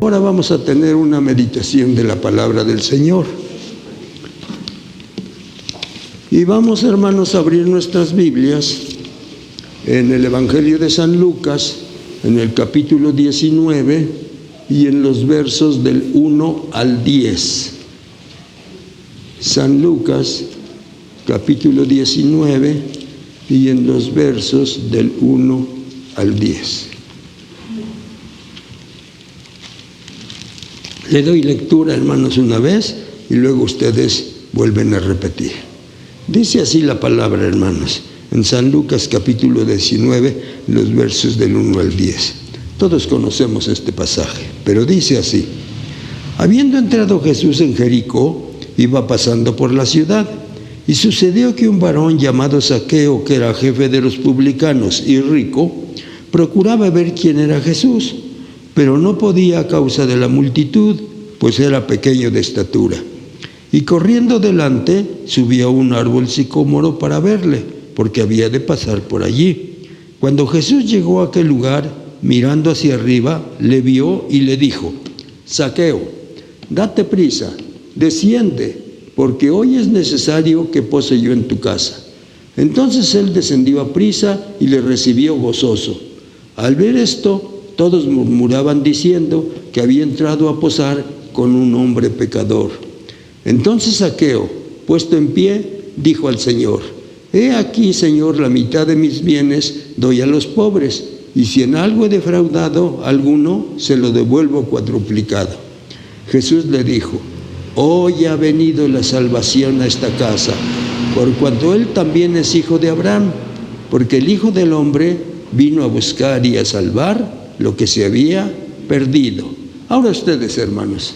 ahora vamos a tener una meditación de la palabra del Señor. Y vamos, hermanos, a abrir nuestras Biblias en el Evangelio de San Lucas, en el capítulo 19 y en los versos del 1 al 10. San Lucas, capítulo 19 y en los versos del 1 al 10. Le doy lectura, hermanos, una vez y luego ustedes vuelven a repetir. Dice así la palabra, hermanos, en San Lucas capítulo 19, los versos del 1 al 10. Todos conocemos este pasaje, pero dice así: habiendo entrado Jesús en Jericó, iba pasando por la ciudad, y sucedió que un varón llamado Zaqueo, que era jefe de los publicanos y rico, procuraba ver quién era Jesús, pero no podía a causa de la multitud, pues era pequeño de estatura. Y corriendo delante, subió a un árbol sicómoro para verle, porque había de pasar por allí. Cuando Jesús llegó a aquel lugar, mirando hacia arriba, le vio y le dijo: Zaqueo, date prisa, desciende, porque hoy es necesario que pose yo en tu casa. Entonces él descendió a prisa y le recibió gozoso. Al ver esto, todos murmuraban diciendo que había entrado a posar con un hombre pecador. Entonces Zaqueo, puesto en pie, dijo al Señor: he aquí, Señor, la mitad de mis bienes doy a los pobres, y si en algo he defraudado a alguno, se lo devuelvo cuadruplicado. Jesús le dijo: hoy ha venido la salvación a esta casa, por cuanto él también es hijo de Abraham, porque el Hijo del Hombre vino a buscar y a salvar lo que se había perdido. Ahora ustedes, hermanos.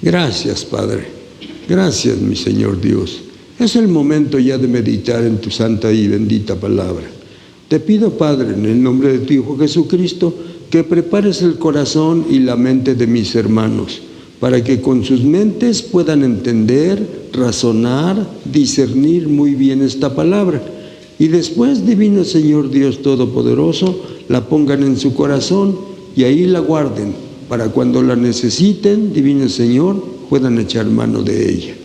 Gracias, Padre. Gracias, mi Señor Dios. Es el momento ya de meditar en tu santa y bendita palabra. Te pido, Padre, en el nombre de tu Hijo Jesucristo, que prepares el corazón y la mente de mis hermanos, para que con sus mentes puedan entender, razonar, discernir muy bien esta palabra. Y después, divino Señor Dios Todopoderoso, la pongan en su corazón y ahí la guarden, para cuando la necesiten, divino Señor, puedan echar mano de ella.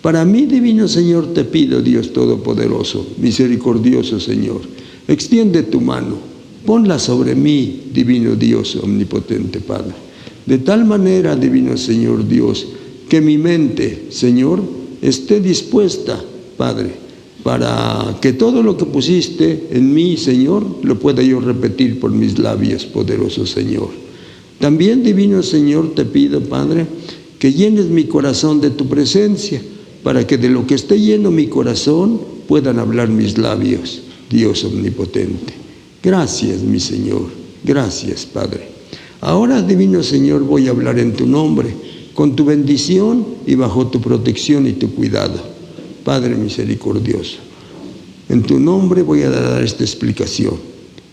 Para mí, divino Señor, te pido, Dios Todopoderoso, misericordioso Señor, extiende tu mano, ponla sobre mí, divino Dios omnipotente Padre, de tal manera, divino Señor Dios, que mi mente, Señor, esté dispuesta, Padre, para que todo lo que pusiste en mí, Señor, lo pueda yo repetir por mis labios, poderoso Señor. También, divino Señor, te pido, Padre, que llenes mi corazón de tu presencia, para que de lo que esté lleno mi corazón puedan hablar mis labios, Dios omnipotente. Gracias, mi Señor. Gracias, Padre. Ahora, divino Señor, voy a hablar en tu nombre, con tu bendición y bajo tu protección y tu cuidado. Padre misericordioso, en tu nombre voy a dar esta explicación.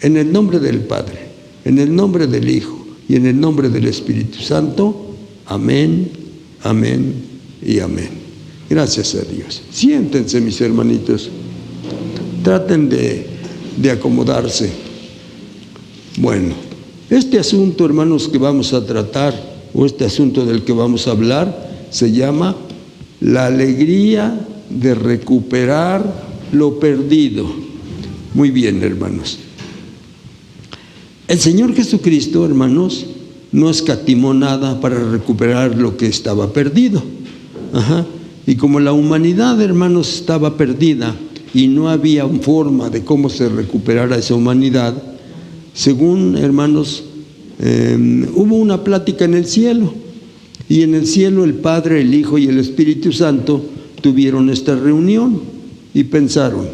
En el nombre del Padre, en el nombre del Hijo y en el nombre del Espíritu Santo. Amén, amén y amén. Gracias a Dios. Siéntense, mis hermanitos. Traten de acomodarse. Bueno, este asunto, hermanos, que vamos a tratar, o este asunto del que vamos a hablar, se llama la alegría de recuperar lo perdido. Muy bien, hermanos. El Señor Jesucristo, hermanos, no escatimó nada para recuperar lo que estaba perdido. Y como la humanidad, hermanos, estaba perdida y no había forma de cómo se recuperara esa humanidad, según, hermanos, hubo una plática en el cielo. Y en el cielo el Padre, el Hijo y el Espíritu Santo tuvieron esta reunión y pensaron,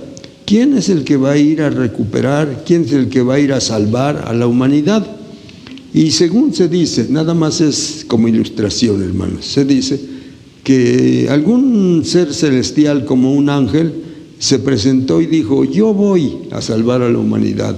¿quién es el que va a ir a recuperar? ¿Quién es el que va a ir a salvar a la humanidad? Y según se dice, nada más es como ilustración, hermanos, se dice que algún ser celestial como un ángel se presentó y dijo, yo voy a salvar a la humanidad.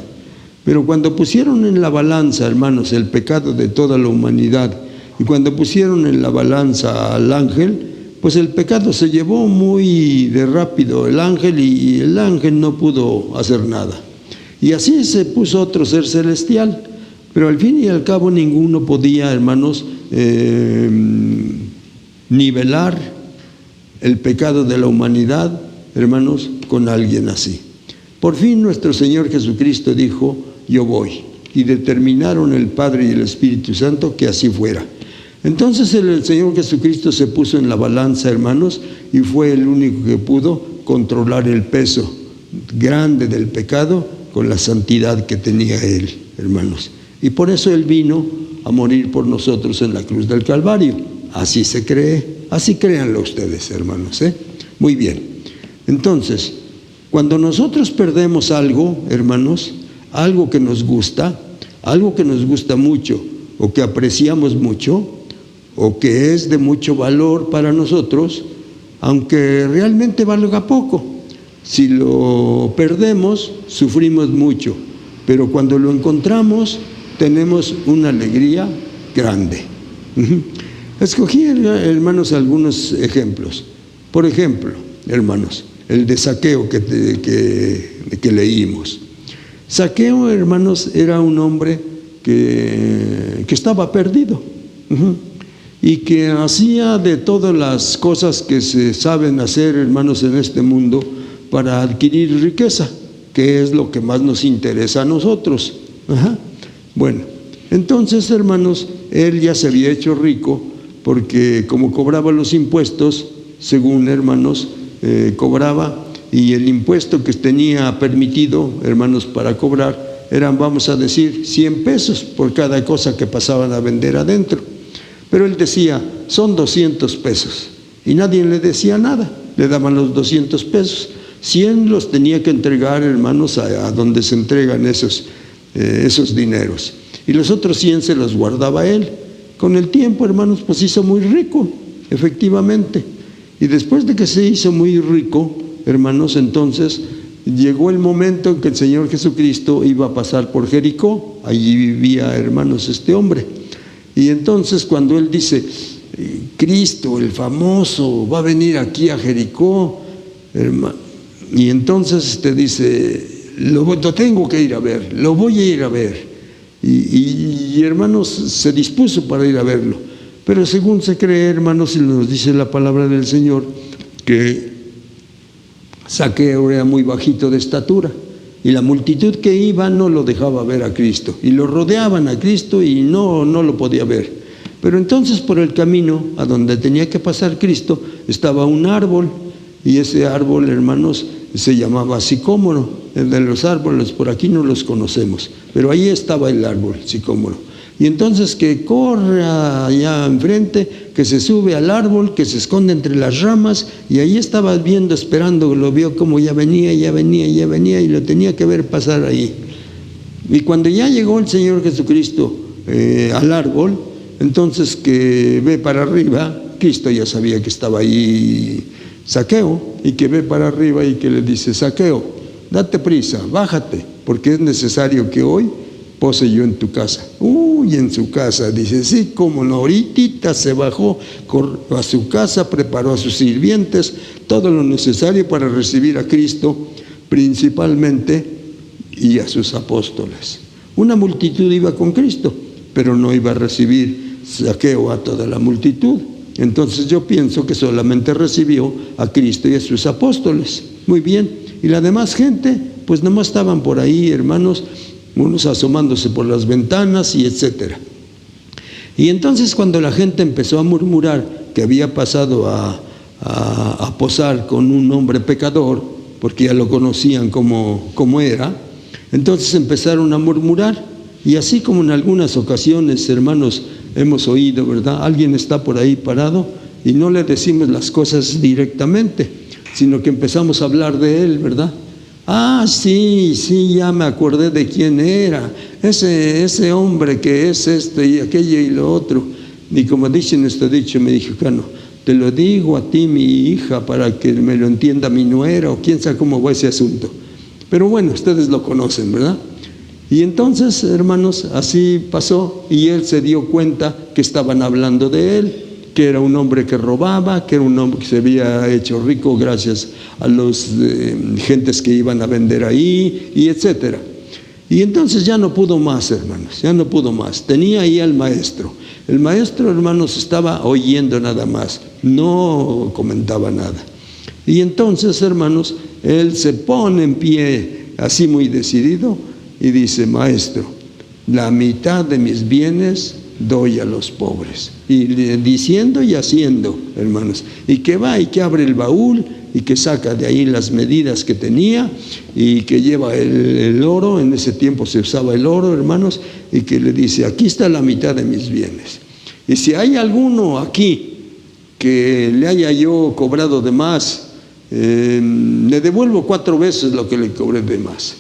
Pero cuando pusieron en la balanza, hermanos, el pecado de toda la humanidad, y cuando pusieron en la balanza al ángel, pues el pecado se llevó muy de rápido el ángel, y el ángel no pudo hacer nada. Y así se puso otro ser celestial. Pero al fin y al cabo ninguno podía, hermanos, nivelar el pecado de la humanidad, hermanos, con alguien así. Por fin nuestro Señor Jesucristo dijo, yo voy. Y determinaron el Padre y el Espíritu Santo que así fuera. Entonces el Señor Jesucristo se puso en la balanza, hermanos, y fue el único que pudo controlar el peso grande del pecado con la santidad que tenía Él, hermanos. Y por eso Él vino a morir por nosotros en la cruz del Calvario. Así se cree, así créanlo ustedes, hermanos, Muy bien. Entonces, cuando nosotros perdemos algo, hermanos, algo que nos gusta mucho, o que apreciamos mucho, o que es de mucho valor para nosotros, aunque realmente valga poco, si lo perdemos, sufrimos mucho, pero cuando lo encontramos, tenemos una alegría grande. Escogí, hermanos, algunos ejemplos. Por ejemplo, hermanos, el de Zaqueo que leímos. Zaqueo, hermanos, era un hombre que estaba perdido y que hacía de todas las cosas que se saben hacer, hermanos, en este mundo para adquirir riqueza, que es lo que más nos interesa a nosotros. Bueno, entonces, hermanos, él ya se había hecho rico porque como cobraba los impuestos, según, hermanos, cobraba, y el impuesto que tenía permitido, hermanos, para cobrar eran, vamos a decir, 100 pesos por cada cosa que pasaban a vender adentro. Pero él decía, son 200 pesos. Y nadie le decía nada, le daban los 200 pesos. 100 los tenía que entregar, hermanos, a donde se entregan esos dineros. Y los otros 100 se los guardaba él. Con el tiempo, hermanos, pues se hizo muy rico, efectivamente. Y después de que se hizo muy rico, hermanos, entonces llegó el momento en que el Señor Jesucristo iba a pasar por Jericó. Allí vivía, hermanos, este hombre. Y entonces cuando él dice, Cristo, el famoso, va a venir aquí a Jericó, hermano, y entonces te dice, lo tengo que ir a ver, lo voy a ir a ver. Y hermanos, se dispuso para ir a verlo. Pero según se cree, hermanos, y nos dice la palabra del Señor, que Zaqueo era muy bajito de estatura, y la multitud que iba no lo dejaba ver a Cristo, y lo rodeaban a Cristo y no lo podía ver. Pero entonces por el camino a donde tenía que pasar Cristo estaba un árbol, y ese árbol, hermanos, se llamaba sicómoro. El de los árboles por aquí no los conocemos, pero ahí estaba el árbol sicómoro. Y entonces que corre allá enfrente, que se sube al árbol, que se esconde entre las ramas, y ahí estaba viendo, esperando, lo vio como ya venía, y lo tenía que ver pasar ahí. Y cuando ya llegó el Señor Jesucristo al árbol, entonces que ve para arriba, Cristo ya sabía que estaba ahí Zaqueo, y que ve para arriba y que le dice, Zaqueo, date prisa, bájate, porque es necesario que hoy poseyó en tu casa. Uy, en su casa, dice, sí, como no, ahorita se bajó, corrió a su casa, preparó a sus sirvientes, todo lo necesario para recibir a Cristo, principalmente, y a sus apóstoles. Una multitud iba con Cristo, pero no iba a recibir Zaqueo a toda la multitud. Entonces yo pienso que solamente recibió a Cristo y a sus apóstoles. Muy bien. Y la demás gente, pues nomás estaban por ahí, hermanos, unos asomándose por las ventanas y etcétera. Y entonces cuando la gente empezó a murmurar que había pasado a posar con un hombre pecador, porque ya lo conocían como era, entonces empezaron a murmurar. Y así como en algunas ocasiones, hermanos, hemos oído, ¿verdad? Alguien está por ahí parado y no le decimos las cosas directamente, sino que empezamos a hablar de él, ¿verdad? Ah, sí, ya me acordé de quién era, ese hombre que es este y aquello y lo otro. Y como dice nuestro dicho mexicano, te lo digo a ti, mi hija, para que me lo entienda mi nuera, o quién sabe cómo va ese asunto. Pero bueno, ustedes lo conocen, ¿verdad? Y entonces, hermanos, así pasó y él se dio cuenta que estaban hablando de él, que era un hombre que robaba, que era un hombre que se había hecho rico gracias a los gentes que iban a vender ahí, y etcétera. Y entonces ya no pudo más, hermanos, ya no pudo más. Tenía ahí al maestro. El maestro, hermanos, estaba oyendo nada más, no comentaba nada. Y entonces, hermanos, él se pone en pie, así muy decidido, y dice, maestro, la mitad de mis bienes doy a los pobres. Y diciendo y haciendo, hermanos. Y que va y que abre el baúl y que saca de ahí las medidas que tenía y que lleva el oro. En ese tiempo se usaba el oro, hermanos, y que le dice, aquí está la mitad de mis bienes. Y si hay alguno aquí que le haya yo cobrado de más, le devuelvo 4 veces lo que le cobré de más.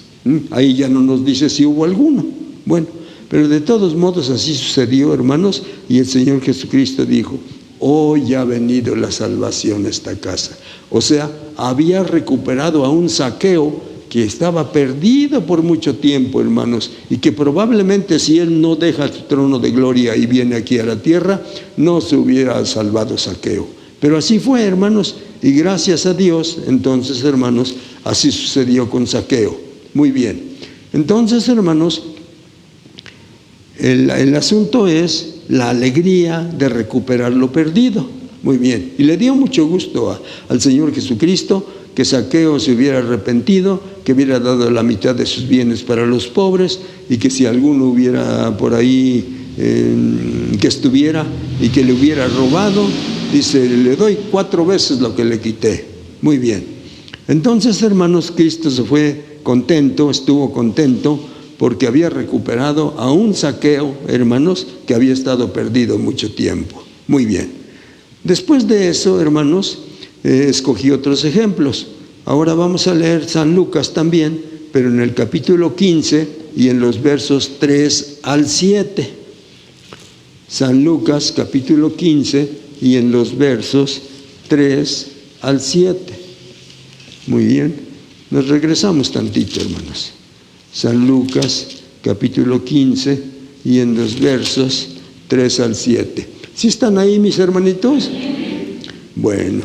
Ahí ya no nos dice si hubo alguno. Bueno, pero de todos modos así sucedió, hermanos, y el Señor Jesucristo dijo, hoy ha venido la salvación a esta casa. O sea, había recuperado a un Zaqueo que estaba perdido por mucho tiempo, hermanos, y que probablemente si él no deja su trono de gloria y viene aquí a la tierra, no se hubiera salvado Zaqueo. Pero así fue, hermanos, y gracias a Dios, entonces, hermanos, así sucedió con Zaqueo. Muy bien. Entonces, hermanos, el asunto es la alegría de recuperar lo perdido. Muy bien. Y le dio mucho gusto al Señor Jesucristo que Zaqueo se hubiera arrepentido, que hubiera dado la mitad de sus bienes para los pobres y que si alguno hubiera por ahí que estuviera y que le hubiera robado, dice, le doy 4 veces lo que le quité. Muy bien. Entonces, hermanos, Cristo se fue contento, estuvo contento porque había recuperado a un Zaqueo, hermanos, que había estado perdido mucho tiempo. Muy bien. Después de eso, hermanos, escogí otros ejemplos. Ahora vamos a leer San Lucas también, pero en el capítulo 15 y en los versos 3 al 7. San Lucas, capítulo 15 y en los versos 3 al 7. Muy bien. Nos regresamos tantito, hermanos. San Lucas, capítulo 15, y en los versos 3 al 7. ¿Sí están ahí, mis hermanitos? Bueno,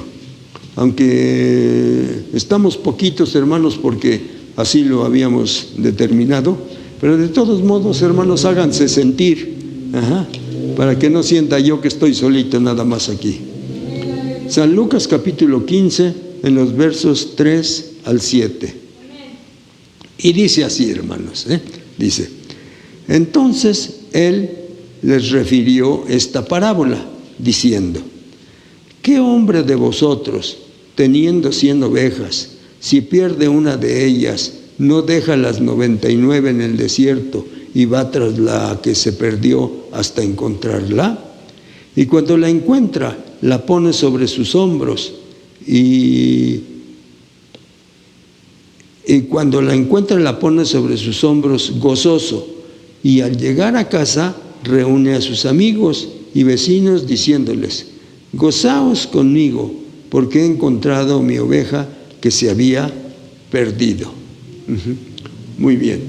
aunque estamos poquitos, hermanos, porque así lo habíamos determinado, pero de todos modos, hermanos, háganse sentir, para que no sienta yo que estoy solito nada más aquí. San Lucas, capítulo 15, en los versos 3 al 7. Y dice así, hermanos, dice, entonces él les refirió esta parábola, diciendo, ¿qué hombre de vosotros, teniendo 100 ovejas, si pierde una de ellas, no deja las 99 en el desierto y va tras la que se perdió hasta encontrarla? Y cuando la encuentra, la pone sobre sus hombros y cuando la encuentra la pone sobre sus hombros gozoso, y al llegar a casa reúne a sus amigos y vecinos diciéndoles, gozaos conmigo porque he encontrado mi oveja que se había perdido. Muy bien.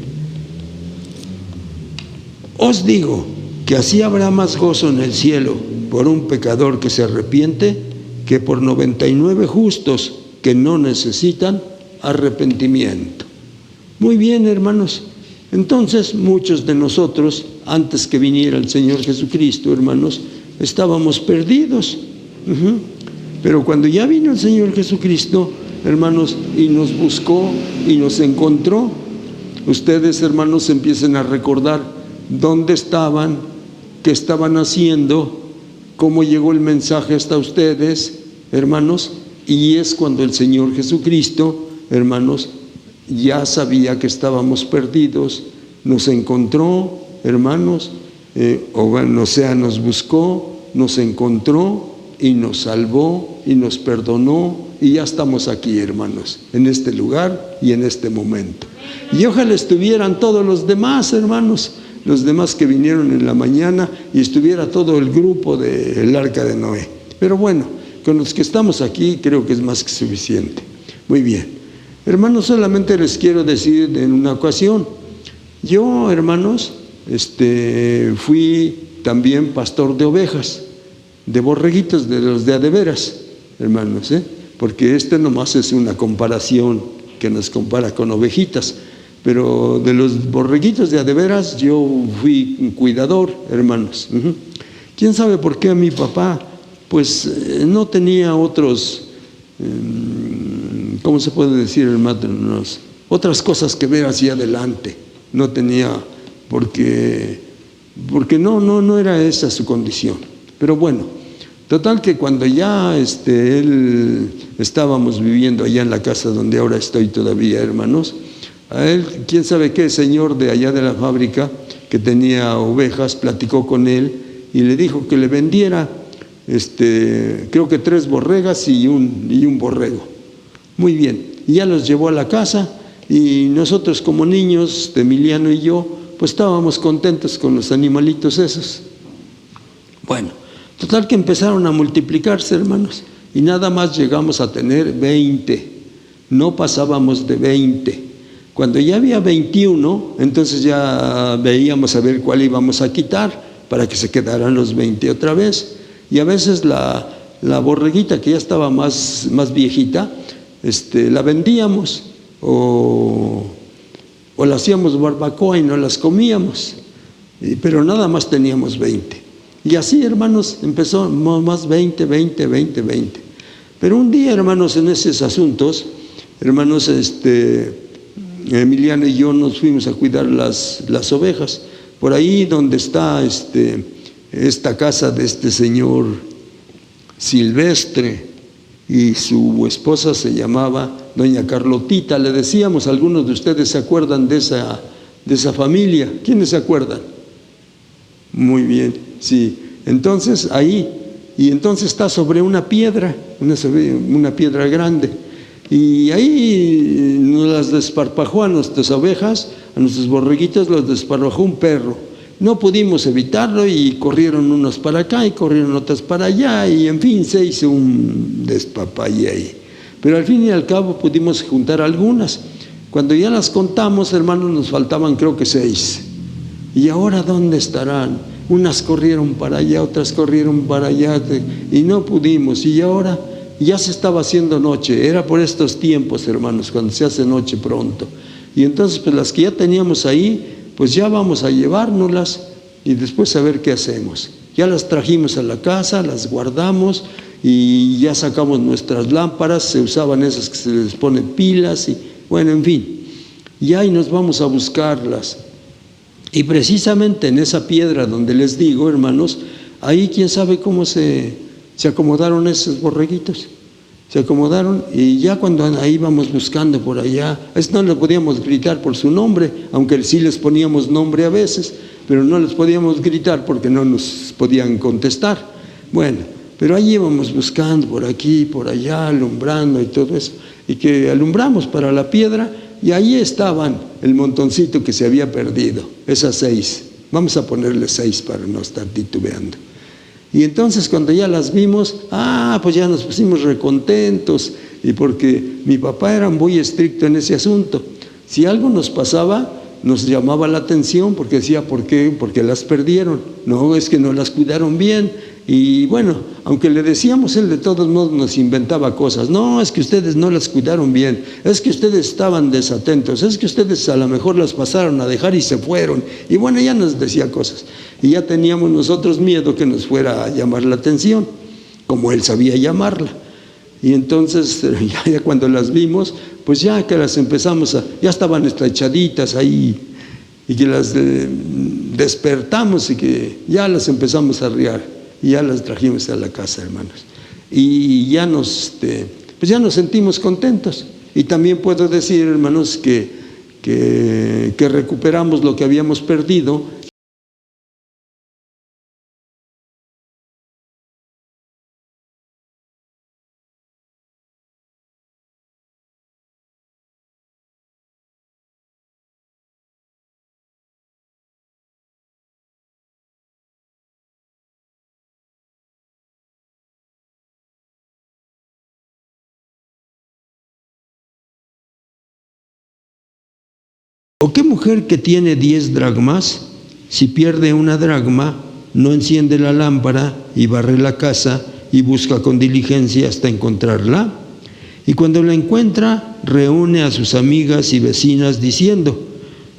Os digo que así habrá más gozo en el cielo por un pecador que se arrepiente que por 99 justos que no necesitan arrepentimiento. Muy bien, hermanos. Entonces, muchos de nosotros, antes que viniera el Señor Jesucristo, hermanos, estábamos perdidos. Pero cuando ya vino el Señor Jesucristo, hermanos, y nos buscó y nos encontró, ustedes, hermanos, empiecen a recordar dónde estaban, qué estaban haciendo, cómo llegó el mensaje hasta ustedes, hermanos, y es cuando el Señor Jesucristo, hermanos, ya sabía que estábamos perdidos, nos encontró, hermanos, nos buscó, nos encontró y nos salvó y nos perdonó, y ya estamos aquí, hermanos, en este lugar y en este momento. Y ojalá estuvieran todos los demás, hermanos, los demás que vinieron en la mañana, y estuviera todo el grupo del Arca de Noé. Pero bueno, con los que estamos aquí creo que es más que suficiente. Muy bien. Hermanos, solamente les quiero decir en una ocasión, yo, hermanos, fui también pastor de ovejas, de borreguitos, de los de a de veras, hermanos, porque nomás es una comparación que nos compara con ovejitas, pero de los borreguitos de a de veras yo fui un cuidador, hermanos. ¿Quién sabe por qué mi papá pues no tenía otros, ¿cómo se puede decir, hermanos? Otras cosas que ver hacia adelante. No tenía, porque no era esa su condición. Pero bueno, total que cuando ya él estábamos viviendo allá en la casa donde ahora estoy todavía, hermanos, a él, quién sabe qué señor de allá de la fábrica que tenía ovejas, platicó con él y le dijo que le vendiera, creo que 3 borregas y un borrego. Muy bien, y ya los llevó a la casa, y nosotros como niños, Emiliano y yo, pues estábamos contentos con los animalitos esos. Bueno, total que empezaron a multiplicarse, hermanos, y nada más llegamos a tener 20, no pasábamos de 20. Cuando ya había 21, entonces ya veíamos a ver cuál íbamos a quitar para que se quedaran los 20 otra vez. Y a veces la borreguita que ya estaba más viejita, la vendíamos o la hacíamos barbacoa y no las comíamos, pero nada más teníamos 20. Y así, hermanos, empezó más 20. Pero un día, hermanos, en esos asuntos, hermanos, Emiliano y yo nos fuimos a cuidar las ovejas, por ahí donde está esta casa de este señor Silvestre, y su esposa se llamaba doña Carlotita. Le decíamos, algunos de ustedes se acuerdan de esa familia. ¿Quiénes se acuerdan? Muy bien, sí. Entonces ahí, y entonces está sobre una piedra, una piedra grande, y ahí nos las desparpajó a nuestras ovejas, a nuestros borreguitos los desparpajó un perro. No pudimos evitarlo y corrieron unos para acá y corrieron otras para allá, y en fin se hizo un despapalle ahí. Pero al fin y al cabo pudimos juntar algunas. Cuando ya las contamos, hermanos, nos faltaban creo que 6. ¿Y ahora dónde estarán? Unas corrieron para allá, otras corrieron para allá, y no pudimos. Y ahora ya se estaba haciendo noche. Era por estos tiempos, hermanos, cuando se hace noche pronto. Y entonces pues las que ya teníamos ahí, pues ya vamos a llevárnoslas y después a ver qué hacemos. Ya las trajimos a la casa, las guardamos y ya sacamos nuestras lámparas, se usaban esas que se les ponen pilas, y bueno, en fin, y ahí nos vamos a buscarlas. Y precisamente en esa piedra donde les digo, hermanos, ahí quién sabe cómo se acomodaron esos borreguitos. Se acomodaron, y ya cuando ahí íbamos buscando por allá, no les podíamos gritar por su nombre, aunque sí les poníamos nombre a veces, pero no les podíamos gritar porque no nos podían contestar. Bueno, pero ahí íbamos buscando por aquí, por allá, alumbrando y todo eso, y que alumbramos para la piedra, y ahí estaban el montoncito que se había perdido, esas 6. Vamos a ponerle 6 para no estar titubeando. Y entonces cuando ya las vimos, pues ya nos pusimos recontentos, y porque mi papá era muy estricto en ese asunto. Si algo nos pasaba, nos llamaba la atención porque decía, ¿por qué? Porque las perdieron. No, es que no las cuidaron bien. Y bueno, aunque le decíamos, él de todos modos nos inventaba cosas. No, es que ustedes no las cuidaron bien, es que ustedes estaban desatentos, es que ustedes a lo mejor las pasaron a dejar y se fueron. Y bueno, ya nos decía cosas. Y ya teníamos nosotros miedo que nos fuera a llamar la atención, como él sabía llamarla. Y entonces, ya cuando las vimos, pues ya que las empezamos ya estaban estrechaditas ahí, y que las despertamos y que ya las empezamos a riar. Y ya las trajimos a la casa, hermanos. Y ya pues ya nos sentimos contentos. Y también puedo decir, hermanos, que recuperamos lo que habíamos perdido. ¿O qué mujer que tiene 10 dracmas, si pierde una dracma, no enciende la lámpara y barre la casa y busca con diligencia hasta encontrarla? Y cuando la encuentra, reúne a sus amigas y vecinas diciendo,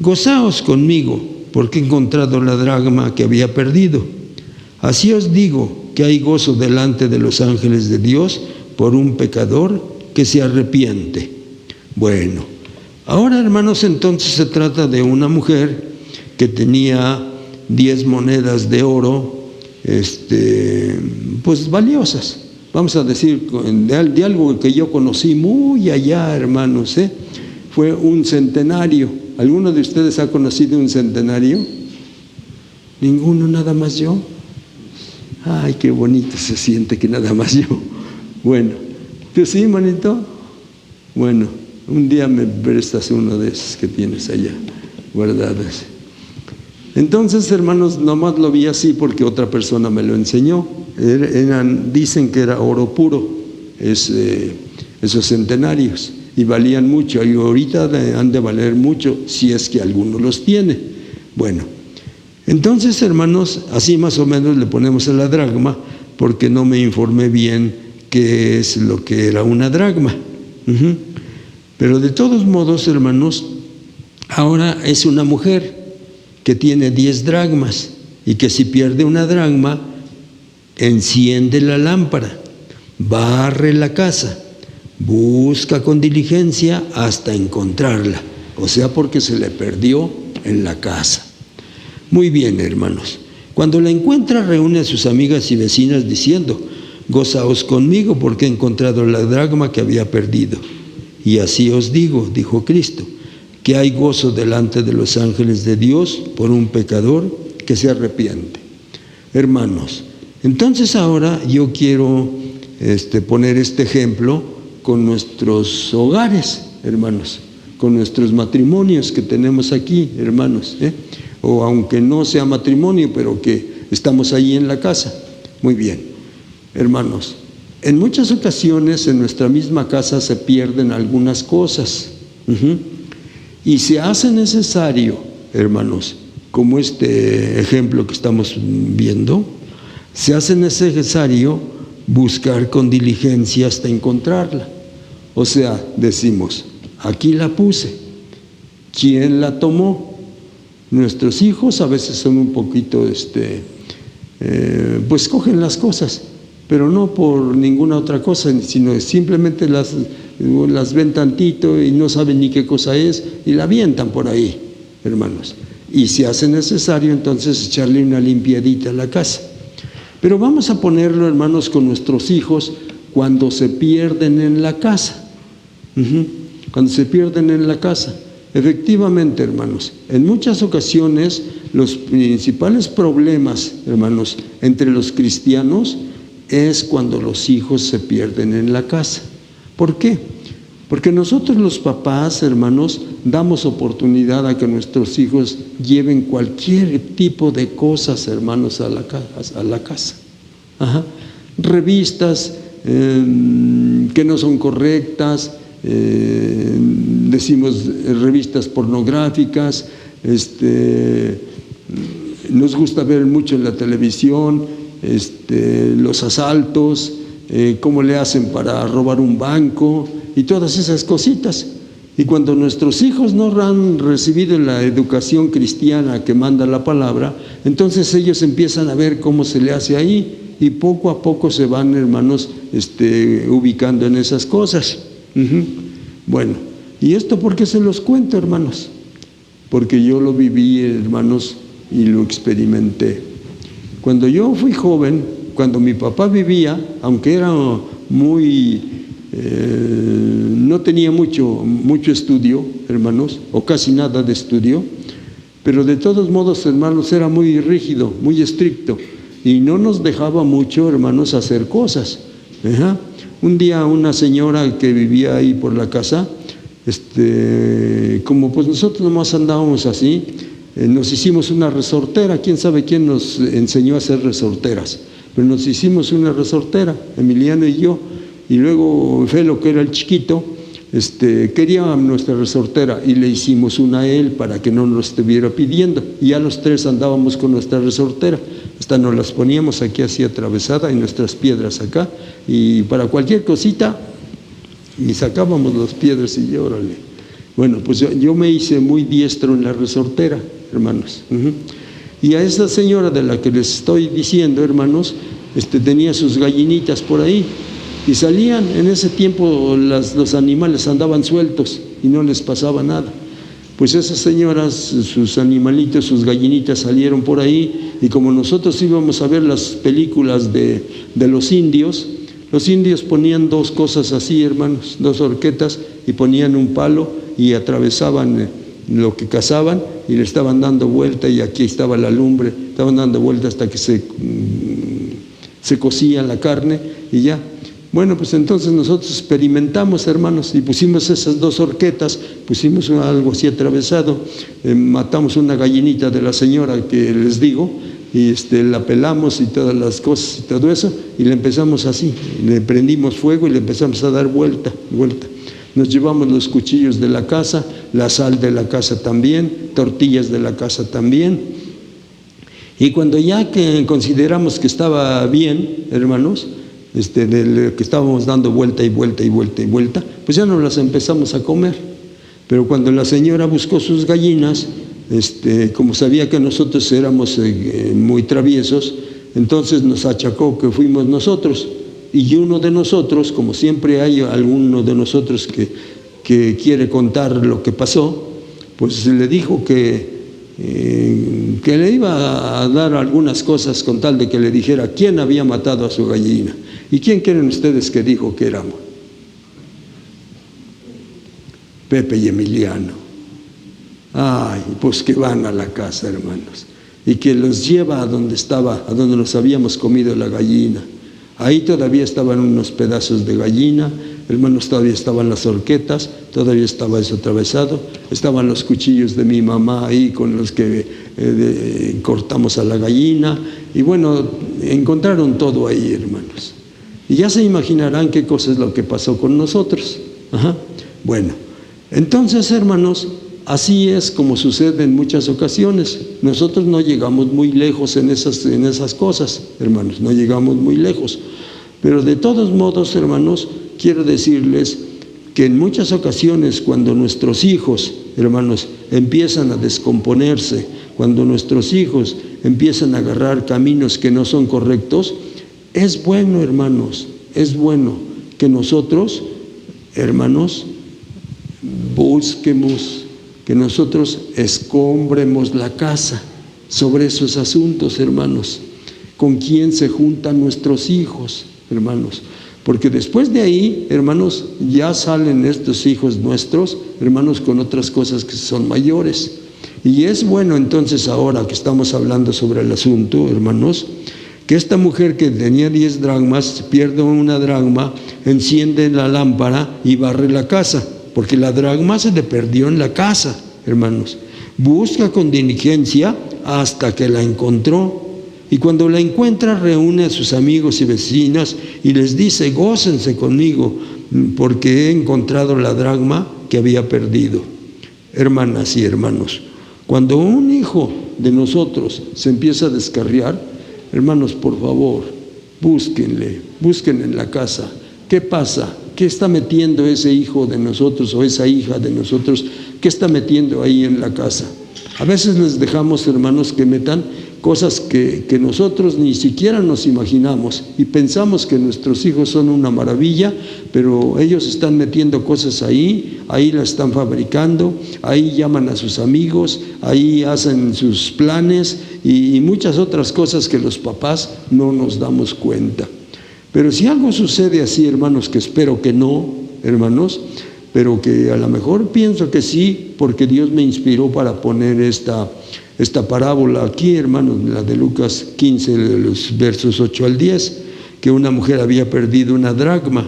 gozaos conmigo, porque he encontrado la dracma que había perdido. Así os digo que hay gozo delante de los ángeles de Dios por un pecador que se arrepiente. Bueno, ahora, hermanos, entonces se trata de una mujer que tenía 10 monedas de oro, pues valiosas. Vamos a decir, de algo que yo conocí muy allá, hermanos, fue un centenario. ¿Alguno de ustedes ha conocido un centenario? ¿Ninguno, nada más yo? Ay, qué bonito se siente que nada más yo. Bueno, ¿tú sí, manito? Bueno, un día me prestas uno de esos que tienes allá guardados. Entonces, hermanos, nomás lo vi así porque otra persona me lo enseñó. Dicen que era oro puro, esos centenarios, y valían mucho. Y ahorita han de valer mucho si es que alguno los tiene. Bueno, entonces, hermanos, así más o menos le ponemos a la dracma, porque no me informé bien qué es lo que era una dracma. Pero de todos modos, hermanos, ahora es una mujer que tiene 10 dracmas y que si pierde una dracma, enciende la lámpara, barre la casa, busca con diligencia hasta encontrarla, o sea, porque se le perdió en la casa. Muy bien, hermanos. Cuando la encuentra, reúne a sus amigas y vecinas diciendo, gozaos conmigo porque he encontrado la dracma que había perdido. Y así os digo, dijo Cristo, que hay gozo delante de los ángeles de Dios por un pecador que se arrepiente. Hermanos, entonces ahora yo quiero poner este ejemplo con nuestros hogares, hermanos, con nuestros matrimonios que tenemos aquí, hermanos, o aunque no sea matrimonio, pero que estamos ahí en la casa. Muy bien, hermanos. En muchas ocasiones en nuestra misma casa se pierden algunas cosas y se hace necesario, hermanos, como este ejemplo que estamos viendo, se hace necesario buscar con diligencia hasta encontrarla. O sea, decimos, aquí la puse, ¿quién la tomó? Nuestros hijos a veces son un poquito, pues cogen las cosas, pero no por ninguna otra cosa, sino simplemente las ven tantito y no saben ni qué cosa es y la avientan por ahí, hermanos. Y si hace necesario, entonces echarle una limpiadita a la casa. Pero vamos a ponerlo, hermanos, con nuestros hijos cuando se pierden en la casa. Cuando se pierden en la casa. Efectivamente, hermanos, en muchas ocasiones los principales problemas, hermanos, entre los cristianos es cuando los hijos se pierden en la casa. ¿Por qué? Porque nosotros los papás, hermanos, damos oportunidad a que nuestros hijos lleven cualquier tipo de cosas, hermanos, a la casa. Revistas que no son correctas, decimos revistas pornográficas, Nos gusta ver mucho en la televisión los asaltos, cómo le hacen para robar un banco y todas esas cositas. Y cuando nuestros hijos no han recibido la educación cristiana que manda la palabra, entonces ellos empiezan a ver cómo se le hace ahí y poco a poco se van, hermanos, ubicando en esas cosas. Bueno, ¿y esto por qué se los cuento, hermanos? Porque yo lo viví, hermanos, y lo experimenté. Cuando yo fui joven, cuando mi papá vivía, aunque era muy... no tenía mucho estudio, hermanos, o casi nada de estudio, pero de todos modos, hermanos, era muy rígido, muy estricto, y no nos dejaba mucho, hermanos, hacer cosas. Un día una señora que vivía ahí por la casa, como pues nosotros nomás andábamos así, nos hicimos una resortera. Quién sabe quién nos enseñó a hacer resorteras, pero nos hicimos una resortera, Emiliano y yo. Y luego Felo, que era el chiquito, quería nuestra resortera y le hicimos una a él para que no nos estuviera pidiendo. Y ya los tres andábamos con nuestra resortera. Hasta nos las poníamos aquí así atravesada y nuestras piedras acá. Y para cualquier cosita, y sacábamos las piedras y órale. Bueno, pues yo me hice muy diestro en la resortera, hermanos. Y a esa señora de la que les estoy diciendo, hermanos, tenía sus gallinitas por ahí. Y salían, en ese tiempo los animales andaban sueltos y no les pasaba nada. Pues esas señoras, sus animalitos, sus gallinitas salieron por ahí, y como nosotros íbamos a ver las películas de los indios ponían dos cosas así, hermanos, dos horquetas, y ponían un palo y atravesaban lo que cazaban y le estaban dando vuelta, y aquí estaba la lumbre, estaban dando vuelta hasta que se cocía la carne y ya. Bueno, pues entonces nosotros experimentamos, hermanos, y pusimos esas dos horquetas, pusimos algo así atravesado, matamos una gallinita de la señora que les digo, y la pelamos y todas las cosas y todo eso, y le empezamos así, le prendimos fuego y le empezamos a dar vuelta. Nos llevamos los cuchillos de la casa, la sal de la casa también, tortillas de la casa también. Y cuando ya que consideramos que estaba bien, hermanos, que estábamos dando vuelta y vuelta y vuelta y vuelta, pues ya nos las empezamos a comer. Pero cuando la señora buscó sus gallinas, como sabía que nosotros éramos muy traviesos, entonces nos achacó que fuimos nosotros. Y uno de nosotros, como siempre hay alguno de nosotros que quiere contar lo que pasó, pues le dijo que le iba a dar algunas cosas con tal de que le dijera quién había matado a su gallina. ¿Y quién creen ustedes que dijo que éramos? Pepe y Emiliano. Ay, pues que van a la casa, hermanos, y que los lleva a donde nos habíamos comido la gallina. Ahí todavía estaban unos pedazos de gallina, hermanos, todavía estaban las horquetas, todavía estaba eso atravesado, estaban los cuchillos de mi mamá ahí con los que cortamos a la gallina, y bueno, encontraron todo ahí, hermanos. Y ya se imaginarán qué cosa es lo que pasó con nosotros. Bueno, entonces, hermanos, así es como sucede en muchas ocasiones. Nosotros no llegamos muy lejos en esas cosas, hermanos, no llegamos muy lejos. Pero de todos modos, hermanos, quiero decirles que en muchas ocasiones cuando nuestros hijos, hermanos, empiezan a descomponerse, cuando nuestros hijos empiezan a agarrar caminos que no son correctos, es bueno, hermanos, es bueno que nosotros, hermanos, busquemos, que nosotros escombremos la casa sobre esos asuntos, hermanos. ¿Con quién se juntan nuestros hijos, hermanos? Porque después de ahí, hermanos, ya salen estos hijos nuestros, hermanos, con otras cosas que son mayores. Y es bueno entonces, ahora que estamos hablando sobre el asunto, hermanos, que esta mujer que tenía 10 dracmas, pierde una dracma, enciende la lámpara y barre la casa, porque la dracma se le perdió en la casa, hermanos. Busca con diligencia hasta que la encontró. Y cuando la encuentra, reúne a sus amigos y vecinas y les dice: gócense conmigo, porque he encontrado la dracma que había perdido. Hermanas y hermanos, Cuando un hijo de nosotros se empieza a descarriar, hermanos, por favor, busquen en la casa. ¿Qué pasa? ¿Qué está metiendo ese hijo de nosotros o esa hija de nosotros? ¿Qué está metiendo ahí en la casa? A veces les dejamos, hermanos, que metan cosas que nosotros ni siquiera nos imaginamos y pensamos que nuestros hijos son una maravilla, pero ellos están metiendo cosas ahí las están fabricando, ahí llaman a sus amigos, ahí hacen sus planes y muchas otras cosas que los papás no nos damos cuenta. Pero si algo sucede así, hermanos, que espero que no, hermanos, pero que a lo mejor pienso que sí, porque Dios me inspiró para poner esta parábola aquí, hermanos, la de Lucas 15, de los versos 8 al 10, que una mujer había perdido una dracma.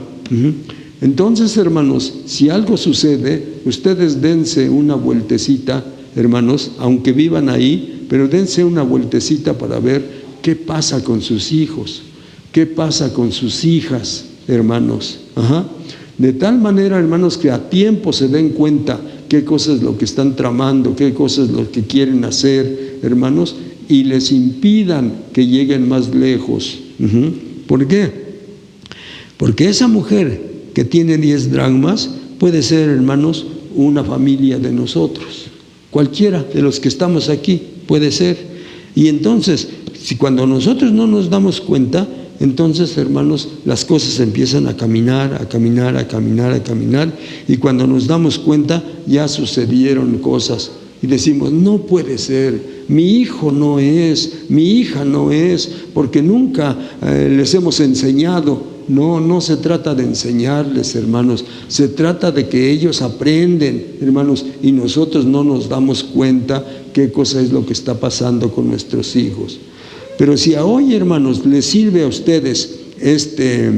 Entonces, hermanos, si algo sucede, ustedes dense una vueltecita, hermanos, aunque vivan ahí, pero dense una vueltecita para ver qué pasa con sus hijos, qué pasa con sus hijas, hermanos. De tal manera, hermanos, que a tiempo se den cuenta qué cosa es lo que están tramando, qué cosa es lo que quieren hacer, hermanos, y les impidan que lleguen más lejos. ¿Por qué? Porque esa mujer que tiene 10 dracmas puede ser, hermanos, una familia de nosotros. Cualquiera de los que estamos aquí puede ser. Y entonces, si cuando nosotros no nos damos cuenta, entonces, hermanos, las cosas empiezan a caminar, y cuando nos damos cuenta ya sucedieron cosas y decimos, no puede ser, mi hijo no es, mi hija no es, porque nunca les hemos enseñado. No se trata de enseñarles, hermanos, se trata de que ellos aprenden, hermanos, y nosotros no nos damos cuenta qué cosa es lo que está pasando con nuestros hijos. Pero si hoy, hermanos, les sirve a ustedes esta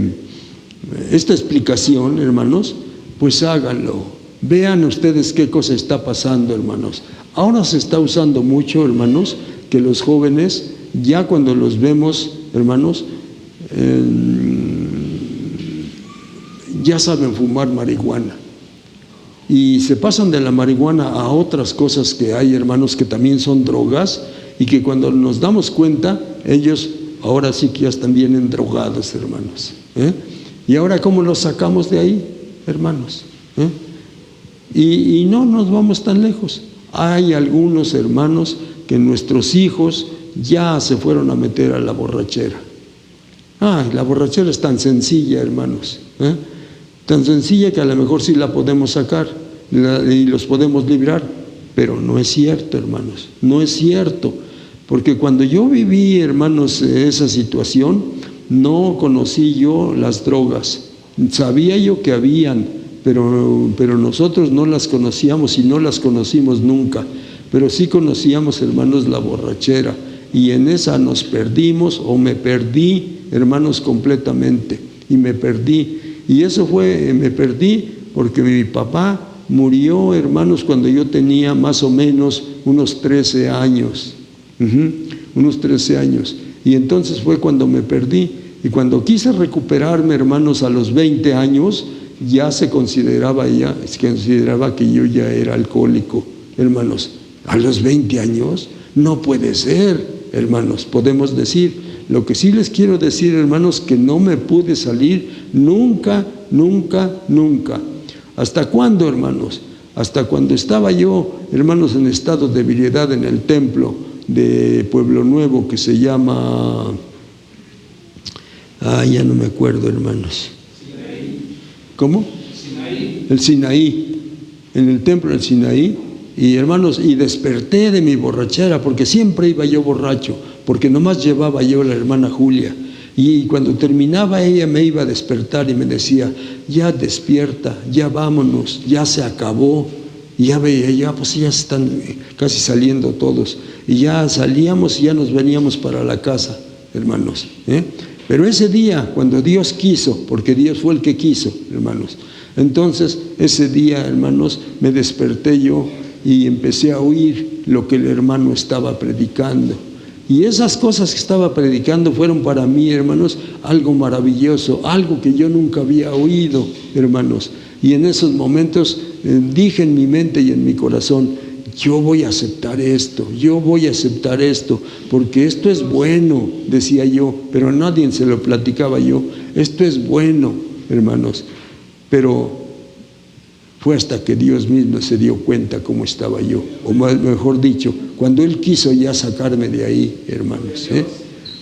explicación, hermanos, pues háganlo. Vean ustedes qué cosa está pasando, hermanos. Ahora se está usando mucho, hermanos, que los jóvenes, ya cuando los vemos, hermanos, ya saben fumar marihuana. Y se pasan de la marihuana a otras cosas que hay, hermanos, que también son drogas, y que cuando nos damos cuenta, ellos ahora sí que ya están bien endrogados, hermanos. Y ahora, ¿cómo los sacamos de ahí, hermanos? Y no nos vamos tan lejos. Hay algunos hermanos que nuestros hijos ya se fueron a meter a la borrachera. La borrachera es tan sencilla, hermanos, tan sencilla que a lo mejor sí la podemos sacar y los podemos librar, pero no es cierto, hermanos, no es cierto, porque cuando yo viví, hermanos, esa situación, no conocí yo las drogas. Sabía yo que habían, pero nosotros no las conocíamos y no las conocimos nunca. Pero sí conocíamos, hermanos, la borrachera, y en esa nos perdimos, o me perdí, hermanos, completamente, y me perdí. Y eso me perdí porque mi papá murió, hermanos, cuando yo tenía más o menos unos 13 años. Unos 13 años. Y entonces fue cuando me perdí. Y cuando quise recuperarme, hermanos, a los 20 años, ya se consideraba que yo ya era alcohólico, hermanos. A los 20 años, no puede ser, hermanos, podemos decir. Lo que sí les quiero decir, hermanos, que no me pude salir nunca. ¿Hasta cuándo, hermanos? Hasta cuando estaba yo, hermanos, en estado de ebriedad en el templo de Pueblo Nuevo, que se llama, ya no me acuerdo, hermanos. Sinaí. ¿Cómo? Sinaí. El Sinaí, en el templo del Sinaí. Y, hermanos, y desperté de mi borrachera, porque siempre iba yo borracho, porque nomás llevaba yo a la hermana Julia, y cuando terminaba ella me iba a despertar y me decía, ya despierta, ya vámonos, ya se acabó. Y ya veía, pues ya están casi saliendo todos, y ya salíamos y ya nos veníamos para la casa, hermanos. Pero ese día, cuando Dios quiso, porque Dios fue el que quiso, hermanos, entonces ese día, hermanos, me desperté yo y empecé a oír lo que el hermano estaba predicando. Y esas cosas que estaba predicando fueron para mí, hermanos, algo maravilloso, algo que yo nunca había oído, hermanos. Y en esos momentos dije en mi mente y en mi corazón, yo voy a aceptar esto, porque esto es bueno, decía yo, pero a nadie se lo platicaba yo. Esto es bueno, hermanos, pero fue hasta que Dios mismo se dio cuenta cómo estaba yo, o mejor dicho, cuando Él quiso ya sacarme de ahí, hermanos,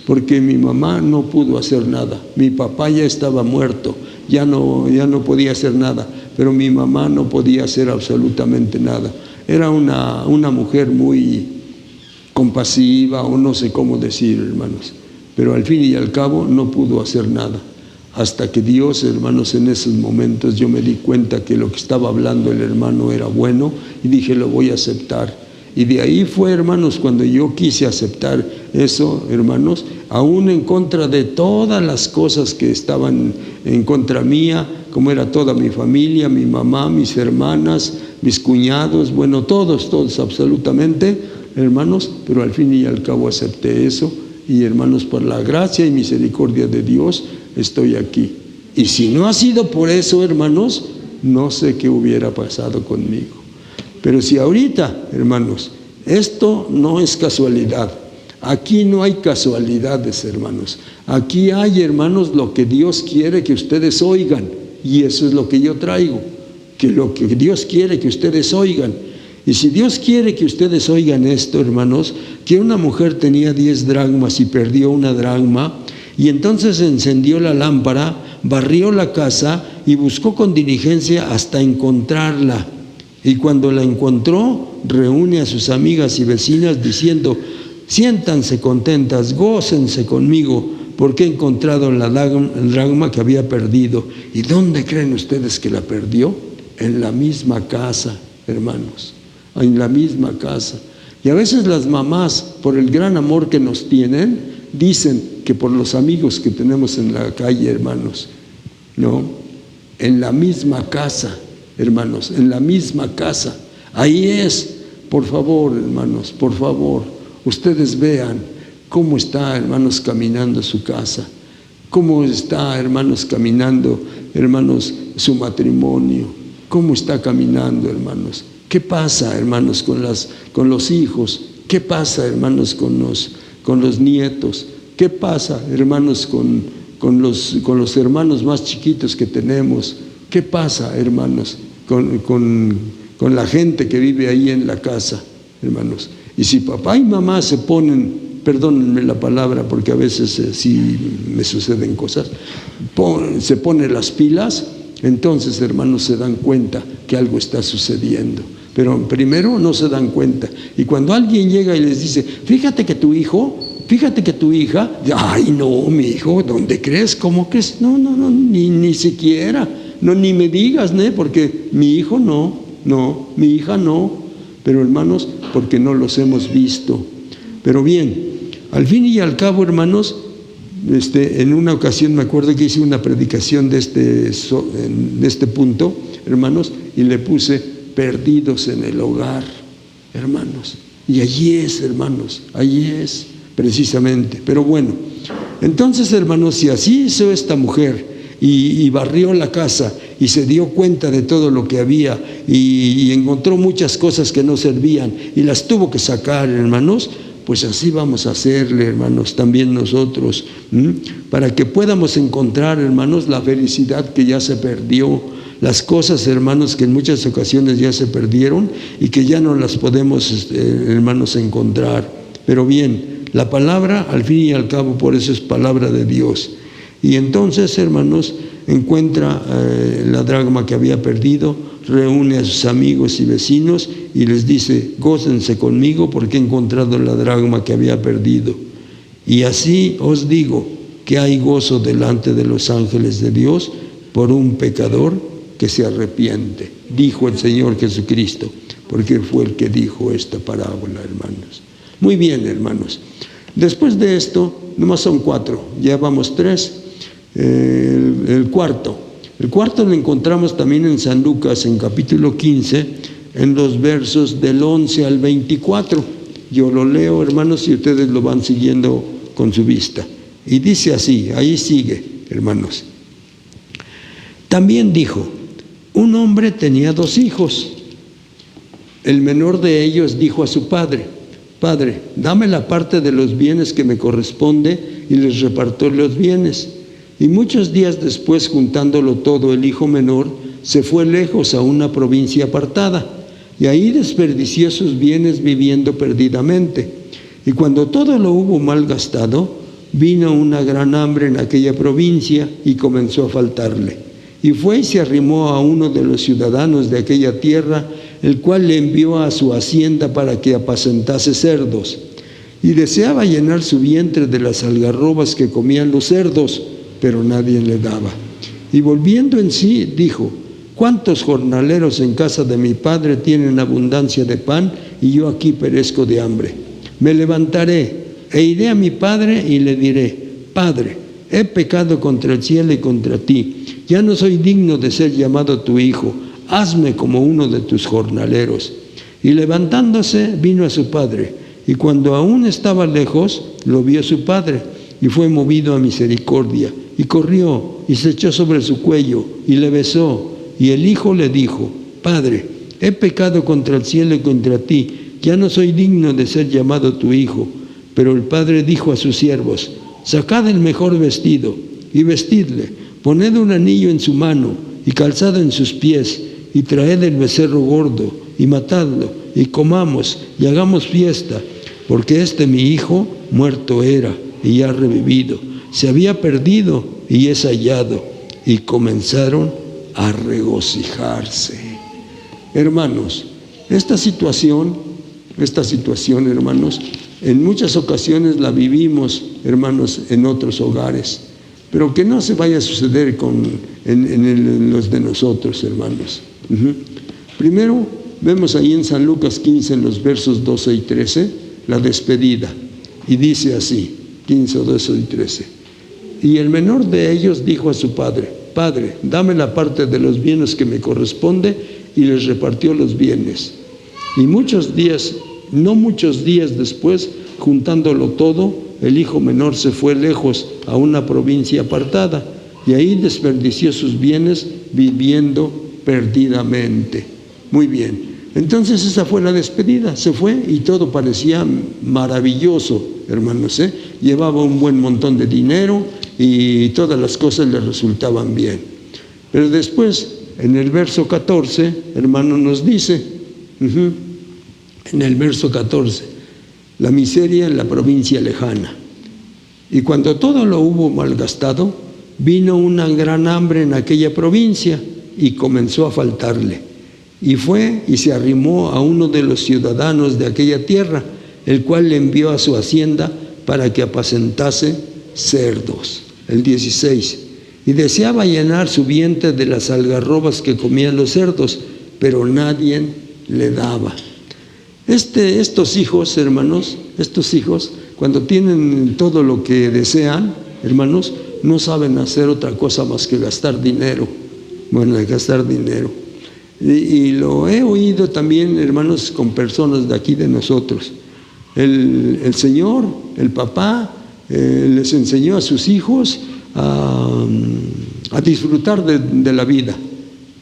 porque mi mamá no pudo hacer nada, mi papá ya estaba muerto, ya no podía hacer nada, pero mi mamá no podía hacer absolutamente nada. Era una mujer muy compasiva, o no sé cómo decir, hermanos, pero al fin y al cabo no pudo hacer nada. Hasta que Dios, hermanos, en esos momentos yo me di cuenta que lo que estaba hablando el hermano era bueno y dije, lo voy a aceptar. Y de ahí fue, hermanos, cuando yo quise aceptar eso, hermanos, aún en contra de todas las cosas que estaban en contra mía, como era toda mi familia, mi mamá, mis hermanas, mis cuñados, bueno, todos absolutamente, hermanos, pero al fin y al cabo acepté eso. Y hermanos, por la gracia y misericordia de Dios, estoy aquí. Y si no ha sido por eso, hermanos, no sé qué hubiera pasado conmigo. Pero si ahorita, hermanos, esto no es casualidad. Aquí no hay casualidades, hermanos. Aquí hay, hermanos, lo que Dios quiere que ustedes oigan. Y eso es lo que yo traigo. Que lo que Dios quiere que ustedes oigan. Y si Dios quiere que ustedes oigan esto, hermanos, que una mujer tenía 10 dracmas y perdió una dracma, y entonces encendió la lámpara, barrió la casa y buscó con diligencia hasta encontrarla. Y cuando la encontró, reúne a sus amigas y vecinas diciendo, siéntanse contentas, gócense conmigo, porque he encontrado la dracma que había perdido. ¿Y dónde creen ustedes que la perdió? En la misma casa, hermanos, en la misma casa. Y a veces las mamás, por el gran amor que nos tienen, dicen que por los amigos que tenemos en la calle, hermanos, no, en la misma casa, hermanos, en la misma casa. Ahí es, por favor, hermanos, por favor, ustedes vean cómo está, hermanos, caminando su casa, cómo está, hermanos, caminando, hermanos, su matrimonio, cómo está caminando, hermanos. ¿Qué pasa, hermanos, con los hijos? ¿Qué pasa, hermanos, con los nietos? ¿Qué pasa, hermanos, con los hermanos más chiquitos que tenemos? ¿Qué pasa, hermanos, con la gente que vive ahí en la casa, hermanos? Y si papá y mamá se ponen, perdónenme la palabra porque a veces sí me suceden cosas, se ponen las pilas, entonces, hermanos, se dan cuenta que algo está sucediendo. Pero primero no se dan cuenta. Y cuando alguien llega y les dice, fíjate que tu hijo, fíjate que tu hija, ay no, mi hijo, ¿dónde crees? ¿Cómo crees? No, ni siquiera, no, ni me digas, ¿no? Porque mi hijo no, mi hija no. Pero hermanos, porque no los hemos visto. Pero bien, al fin y al cabo, hermanos, en una ocasión me acuerdo que hice una predicación de este punto, hermanos, y le puse perdidos en el hogar, hermanos. Y allí es, hermanos, allí es, precisamente. Pero bueno, entonces, hermanos, si así hizo esta mujer y barrió la casa y se dio cuenta de todo lo que había y encontró muchas cosas que no servían y las tuvo que sacar, hermanos, pues así vamos a hacerle, hermanos, también nosotros, para que podamos encontrar, hermanos, la felicidad que ya se perdió, las cosas, hermanos, que en muchas ocasiones ya se perdieron y que ya no las podemos, hermanos, encontrar. Pero bien, la palabra, al fin y al cabo, por eso es palabra de Dios. Y entonces, hermanos, encuentra la dracma que había perdido, reúne a sus amigos y vecinos y les dice, gócense conmigo porque he encontrado la dracma que había perdido. Y así os digo que hay gozo delante de los ángeles de Dios por un pecador que se arrepiente, dijo el Señor Jesucristo, porque fue el que dijo esta parábola, hermanos. Muy bien, hermanos. Después de esto, nomás son 4, ya vamos 3. El cuarto lo encontramos también en San Lucas, en capítulo 15, en los versos del 11 al 24. Yo lo leo, hermanos, y ustedes lo van siguiendo con su vista. Y dice así, ahí sigue, hermanos. También dijo, un hombre tenía 2 hijos, El menor de ellos dijo a su padre: Padre, dame la parte de los bienes que me corresponde, y les repartió los bienes. Y muchos días después, juntándolo todo, el hijo menor se fue lejos a una provincia apartada, y ahí desperdició sus bienes viviendo perdidamente. Y cuando todo lo hubo malgastado, vino una gran hambre en aquella provincia y comenzó a faltarle. Y fue y se arrimó a uno de los ciudadanos de aquella tierra, el cual le envió a su hacienda para que apacentase cerdos. Y deseaba llenar su vientre de las algarrobas que comían los cerdos, pero nadie le daba. Y volviendo en sí, dijo: ¿Cuántos jornaleros en casa de mi padre tienen abundancia de pan, y yo aquí perezco de hambre? Me levantaré e iré a mi padre y le diré: Padre, he pecado contra el cielo y contra ti. Ya no soy digno de ser llamado tu hijo. Hazme como uno de tus jornaleros. Y levantándose, vino a su padre. Y cuando aún estaba lejos, lo vio su padre, y fue movido a misericordia. Y corrió, y se echó sobre su cuello, y le besó. Y el hijo le dijo: Padre, he pecado contra el cielo y contra ti. Ya no soy digno de ser llamado tu hijo. Pero el padre dijo a sus siervos: Sacad el mejor vestido, y vestidle. Poned un anillo en su mano, y calzado en sus pies, y traed el becerro gordo, y matadlo, y comamos, y hagamos fiesta, porque mi hijo muerto era, y ya ha revivido. Se había perdido, y es hallado. Y comenzaron a regocijarse. Hermanos, esta situación, hermanos, en muchas ocasiones la vivimos, hermanos, en otros hogares, pero que no se vaya a suceder en los de nosotros, hermanos. Primero, vemos ahí en San Lucas 15, en los versos 12 y 13, la despedida. Y dice así, 15, 12 y 13. Y el menor de ellos dijo a su padre: Padre, dame la parte de los bienes que me corresponde, y les repartió los bienes. Y no muchos días después, juntándolo todo, el hijo menor se fue lejos a una provincia apartada, y ahí desperdició sus bienes viviendo perdidamente. Muy bien, entonces esa fue la despedida. Se fue y todo parecía maravilloso, hermanos, Llevaba un buen montón de dinero y todas las cosas le resultaban bien. Pero después, en el verso 14, hermano, nos dice, en el verso 14, la miseria en la provincia lejana. Y cuando todo lo hubo malgastado, vino una gran hambre en aquella provincia y comenzó a faltarle. Y fue y se arrimó a uno de los ciudadanos de aquella tierra, el cual le envió a su hacienda para que apacentase cerdos. El 16. Y deseaba llenar su vientre de las algarrobas que comían los cerdos, pero nadie le daba. Estos hijos, hermanos, cuando tienen todo lo que desean, hermanos, no saben hacer otra cosa más que gastar dinero. Gastar dinero. Y lo he oído también, hermanos, con personas de aquí de nosotros. El Señor, el papá, les enseñó a sus hijos a disfrutar de la vida,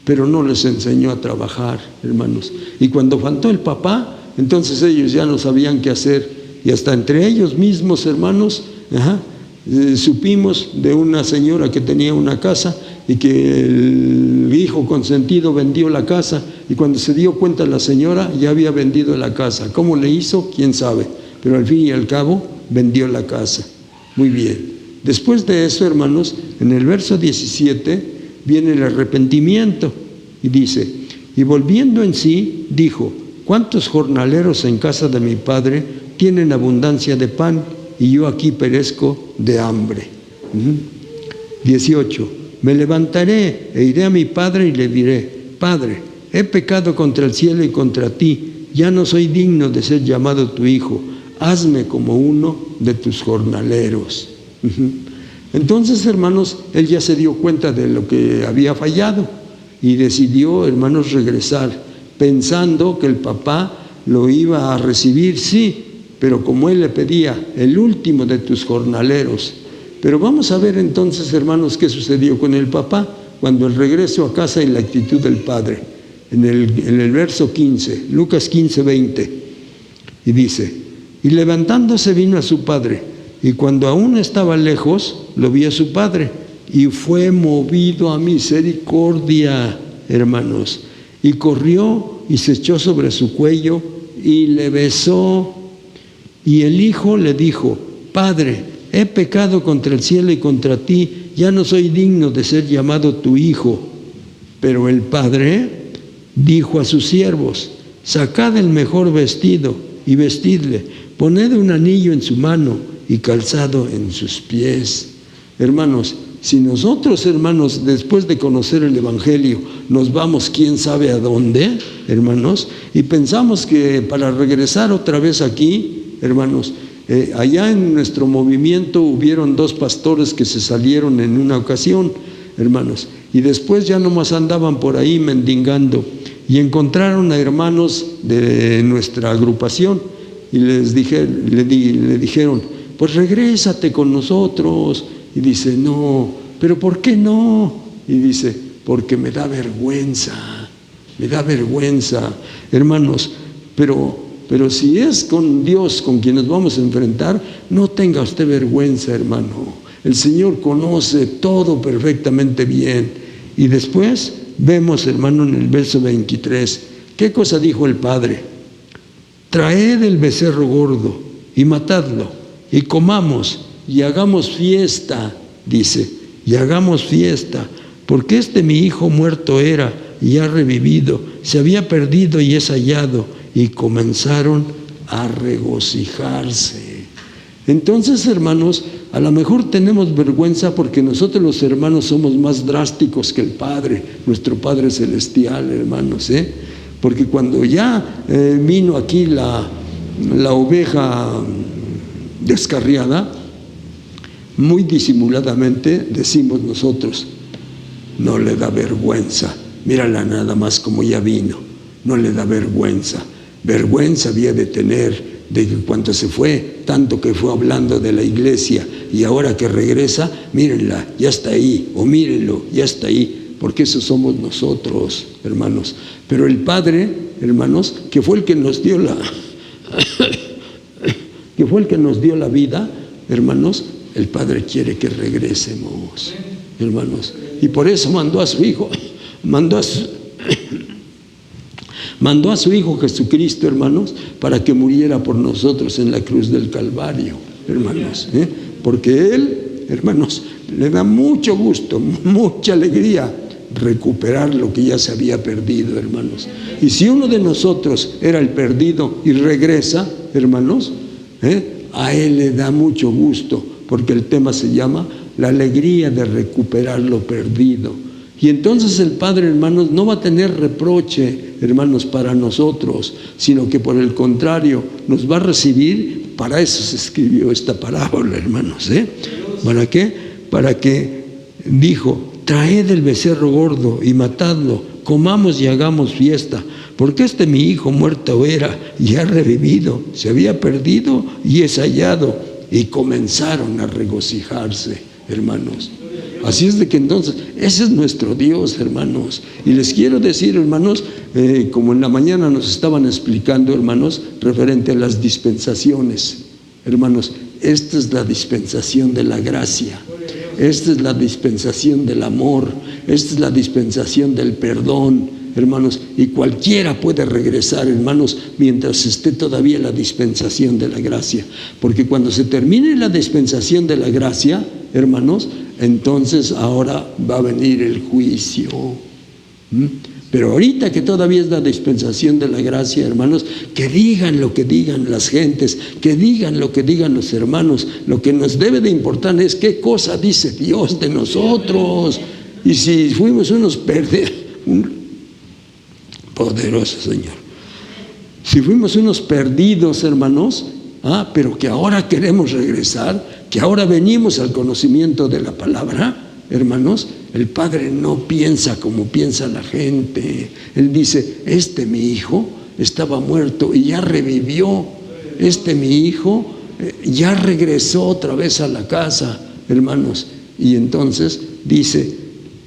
pero no les enseñó a trabajar, hermanos. Y cuando faltó el papá, entonces ellos ya no sabían qué hacer, y hasta entre ellos mismos, hermanos, supimos de una señora que tenía una casa y que el hijo consentido vendió la casa, y cuando se dio cuenta la señora ya había vendido la casa. ¿Cómo le hizo? ¿Quién sabe? Pero al fin y al cabo vendió la casa. Muy bien. Después de eso, hermanos, en el verso 17 viene el arrepentimiento y dice: y volviendo en sí, dijo: ¿cuántos jornaleros en casa de mi padre tienen abundancia de pan, y yo aquí perezco de hambre? 18. Me levantaré e iré a mi padre y le diré: Padre, he pecado contra el cielo y contra ti, ya no soy digno de ser llamado tu hijo. Hazme como uno de tus jornaleros. Entonces, hermanos, él ya se dio cuenta de lo que había fallado y decidió, hermanos, regresar, pensando que el papá lo iba a recibir, sí, pero como él le pedía, el último de tus jornaleros. Pero vamos a ver entonces, hermanos, qué sucedió con el papá cuando el regreso a casa y la actitud del padre. en el verso 15, Lucas 15, 20, y dice: y levantándose vino a su padre, y cuando aún estaba lejos, lo vio a su padre, y fue movido a misericordia, hermanos, y corrió y se echó sobre su cuello y le besó. Y el hijo le dijo: Padre, he pecado contra el cielo y contra ti, ya no soy digno de ser llamado tu hijo. Pero el padre dijo a sus siervos: sacad el mejor vestido y vestidle, poned un anillo en su mano y calzado en sus pies. Hermanos, si nosotros, hermanos, después de conocer el Evangelio, nos vamos quién sabe a dónde, hermanos, y pensamos que para regresar otra vez aquí, hermanos, allá en nuestro movimiento hubieron 2 pastores que se salieron en una ocasión, hermanos, y después ya nomás andaban por ahí mendigando, y encontraron a hermanos de nuestra agrupación, y le dijeron: pues regrésate con nosotros. Y dice: no. ¿Pero por qué no? Y dice: porque me da vergüenza, hermanos. Pero si es con Dios con quien nos vamos a enfrentar, no tenga usted vergüenza, hermano. El Señor conoce todo perfectamente bien. Y después vemos, hermano, en el verso 23, ¿qué cosa dijo el padre? Traed el becerro gordo y matadlo, y comamos y hagamos fiesta, dice, y hagamos fiesta, porque mi hijo muerto era y ha revivido, se había perdido y es hallado. Y comenzaron a regocijarse. Entonces, hermanos, a lo mejor tenemos vergüenza porque nosotros los hermanos somos más drásticos que el Padre, nuestro Padre Celestial, hermanos, porque cuando ya vino aquí la oveja descarriada, muy disimuladamente decimos nosotros: no le da vergüenza, mírala nada más como ya vino, no le da vergüenza. Vergüenza había de tener de que cuando se fue, tanto que fue hablando de la iglesia, y ahora que regresa, mírenla, ya está ahí, o mírenlo, ya está ahí, porque eso somos nosotros, hermanos. Pero el Padre, hermanos, que fue el que nos dio la vida, hermanos, el Padre quiere que regresemos, hermanos, y por eso mandó a su Hijo, mandó a su Hijo Jesucristo, hermanos, para que muriera por nosotros en la cruz del Calvario, hermanos, porque Él, hermanos, le da mucho gusto, mucha alegría recuperar lo que ya se había perdido, hermanos. Y si uno de nosotros era el perdido y regresa, hermanos, a Él le da mucho gusto, porque el tema se llama la alegría de recuperar lo perdido. Y entonces el Padre, hermanos, no va a tener reproche, hermanos, para nosotros, sino que por el contrario, nos va a recibir. Para eso se escribió esta parábola, hermanos, ¿Para qué? Para que dijo: traed el becerro gordo y matadlo, comamos y hagamos fiesta, porque mi hijo muerto era y ha revivido, se había perdido y es hallado. Y comenzaron a regocijarse, hermanos. Así es de que entonces, ese es nuestro Dios, hermanos. Y les quiero decir, hermanos, como en la mañana nos estaban explicando, hermanos, referente a las dispensaciones. Hermanos, esta es la dispensación de la gracia. Esta es la dispensación del amor. Esta es la dispensación del perdón, hermanos. Y cualquiera puede regresar, hermanos, mientras esté todavía la dispensación de la gracia. Porque cuando se termine la dispensación de la gracia, hermanos, entonces ahora va a venir el juicio. Pero ahorita que todavía es la dispensación de la gracia, hermanos, que digan lo que digan las gentes, que digan lo que digan los hermanos. Lo que nos debe de importar es qué cosa dice Dios de nosotros. Y si fuimos unos poderoso Señor, si fuimos unos perdidos, hermanos, pero que ahora queremos regresar, que ahora venimos al conocimiento de la palabra, hermanos, el Padre no piensa como piensa la gente. Él dice: mi hijo estaba muerto y ya revivió. Mi hijo ya regresó otra vez a la casa, hermanos. Y entonces dice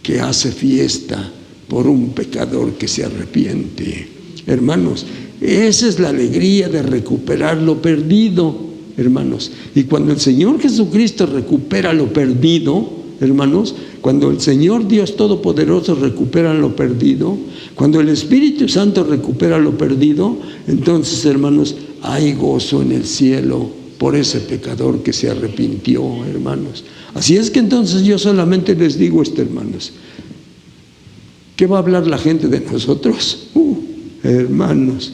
que hace fiesta, por un pecador que se arrepiente. Hermanos, esa es la alegría de recuperar lo perdido, hermanos. Y cuando el Señor Jesucristo recupera lo perdido, hermanos, cuando el Señor Dios Todopoderoso recupera lo perdido, cuando el Espíritu Santo recupera lo perdido, entonces, hermanos, hay gozo en el cielo por ese pecador que se arrepintió, hermanos. Así es que entonces yo solamente les digo esto, hermanos. ¿Qué va a hablar la gente de nosotros? Hermanos,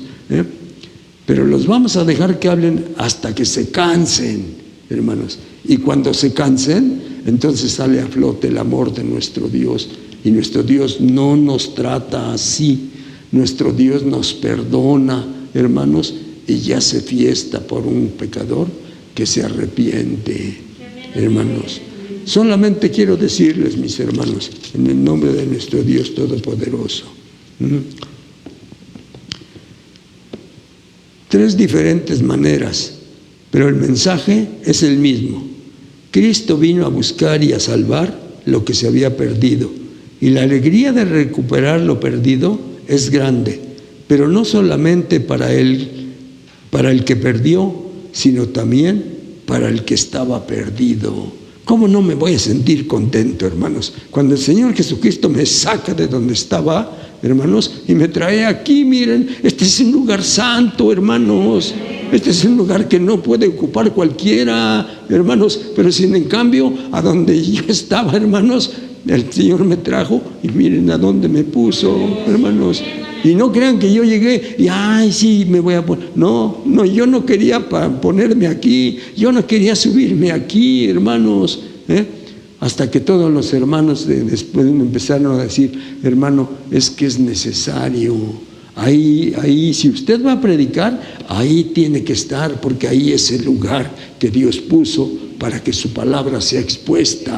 pero los vamos a dejar que hablen hasta que se cansen, hermanos. Y cuando se cansen, entonces sale a flote el amor de nuestro Dios. Y nuestro Dios no nos trata así. Nuestro Dios nos perdona, hermanos, y ya hace fiesta por un pecador que se arrepiente, hermanos. Solamente quiero decirles, mis hermanos, en el nombre de nuestro Dios Todopoderoso, 3 diferentes maneras, pero el mensaje es el mismo. Cristo vino a buscar y a salvar lo que se había perdido, y la alegría de recuperar lo perdido es grande, pero no solamente para el que perdió, sino también para el que estaba perdido. ¿Cómo no me voy a sentir contento, hermanos? Cuando el Señor Jesucristo me saca de donde estaba, hermanos, y me trae aquí, miren, este es un lugar santo, hermanos. Este es un lugar que no puede ocupar cualquiera, hermanos, pero sin en cambio, a donde yo estaba, hermanos, el Señor me trajo y miren a dónde me puso, hermanos. Y no crean que yo llegué y, ay, sí, me voy a poner. No, yo no quería ponerme aquí, yo no quería subirme aquí, hermanos. Hasta que todos los hermanos después me empezaron a decir, hermano, es que es necesario. Ahí, si usted va a predicar, ahí tiene que estar, porque ahí es el lugar que Dios puso para que su palabra sea expuesta,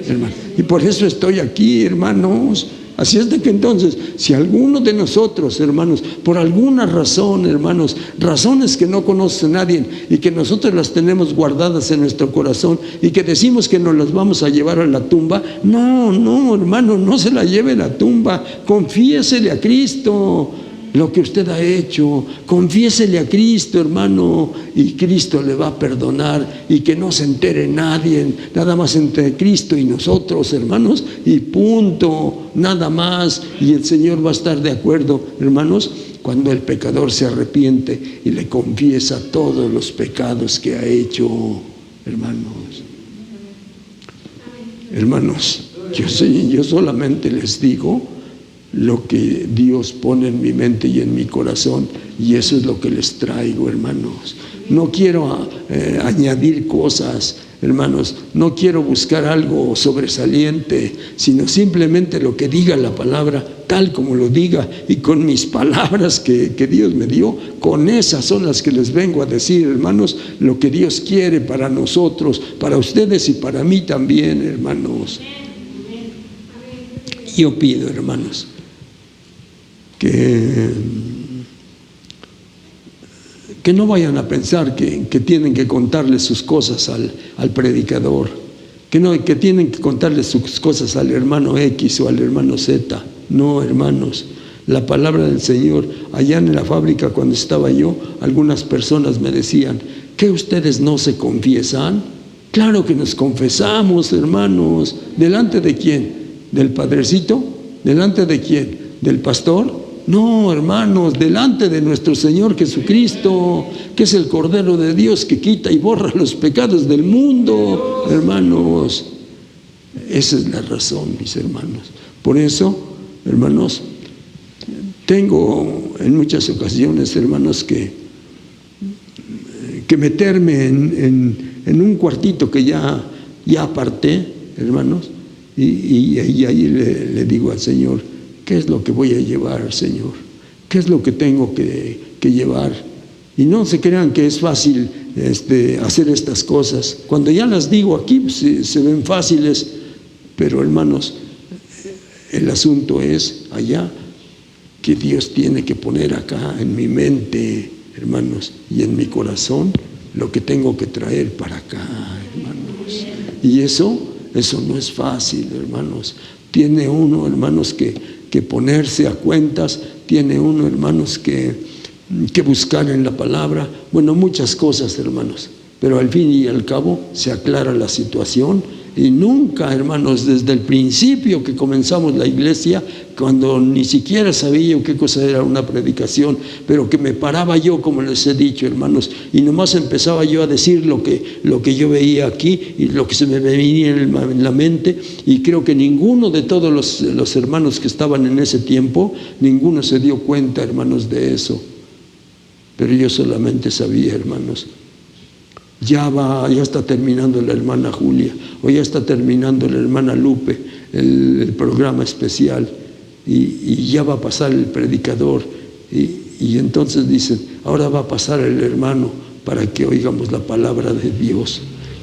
hermano. Y por eso estoy aquí, hermanos. Así es de que entonces, si alguno de nosotros, hermanos, por alguna razón, hermanos, razones que no conoce nadie y que nosotros las tenemos guardadas en nuestro corazón y que decimos que nos las vamos a llevar a la tumba, no, hermano, no se la lleve a la tumba, confiésele a Cristo lo que usted ha hecho, confiésele a Cristo, hermano, y Cristo le va a perdonar, y que no se entere nadie, nada más entre Cristo y nosotros, hermanos, y punto, nada más, y el Señor va a estar de acuerdo, hermanos, cuando el pecador se arrepiente y le confiesa todos los pecados que ha hecho, hermanos, yo solamente les digo lo que Dios pone en mi mente y en mi corazón, y eso es lo que les traigo, hermanos. No quiero añadir cosas, hermanos, no quiero buscar algo sobresaliente, sino simplemente lo que diga la palabra, tal como lo diga, y con mis palabras que Dios me dio, con esas son las que les vengo a decir, hermanos, lo que Dios quiere para nosotros, para ustedes y para mí también, hermanos. Yo pido, hermanos, que no vayan a pensar que tienen que contarle sus cosas al predicador, que tienen que contarle sus cosas al hermano X o al hermano Z. No, hermanos, la palabra del Señor, allá en la fábrica cuando estaba yo, algunas personas me decían, ¿qué ustedes no se confiesan? Claro que nos confesamos, hermanos. ¿Delante de quién? ¿Del padrecito? ¿Delante de quién? ¿Del pastor? No, hermanos, delante de nuestro Señor Jesucristo, que es el Cordero de Dios que quita y borra los pecados del mundo, hermanos. Esa es la razón, mis hermanos. Por eso, hermanos, tengo en muchas ocasiones, hermanos, que meterme en un cuartito que ya aparté, hermanos, y ahí le digo al Señor, ¿qué es lo que voy a llevar, Señor? ¿Qué es lo que tengo que llevar? Y no se crean que es fácil hacer estas cosas. Cuando ya las digo aquí, pues, se ven fáciles, pero hermanos, el asunto es allá, que Dios tiene que poner acá en mi mente, hermanos, y en mi corazón, lo que tengo que traer para acá, hermanos. Y eso no es fácil, hermanos. Tiene uno, hermanos, que que ponerse a cuentas, tiene uno, hermanos, que buscar en la palabra, bueno, muchas cosas, hermanos, pero al fin y al cabo se aclara la situación. Y nunca, hermanos, desde el principio que comenzamos la iglesia, cuando ni siquiera sabía yo qué cosa era una predicación, pero que me paraba yo, como les he dicho, hermanos, y nomás empezaba yo a decir lo que yo veía aquí y lo que se me venía en la mente, y creo que ninguno de todos los hermanos que estaban en ese tiempo, ninguno se dio cuenta, hermanos, de eso. Pero yo solamente sabía, hermanos, ya está terminando la hermana Julia, o ya está terminando la hermana Lupe, el programa especial, y ya va a pasar el predicador, y entonces dicen, ahora va a pasar el hermano para que oigamos la palabra de Dios.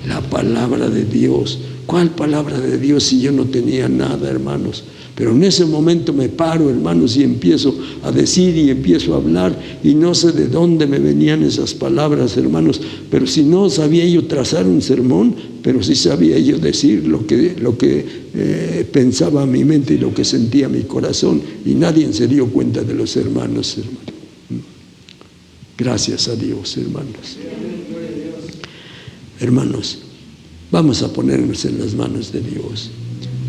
La palabra de Dios. ¿Cuál palabra de Dios si yo no tenía nada, hermanos? Pero en ese momento me paro, hermanos, y empiezo a decir y empiezo a hablar, y no sé de dónde me venían esas palabras, hermanos, pero si no sabía yo trazar un sermón, pero sí sabía yo decir lo que pensaba mi mente y lo que sentía mi corazón, y nadie se dio cuenta de los hermanos, hermanos. Gracias a Dios, hermanos. Hermanos, vamos a ponernos en las manos de Dios.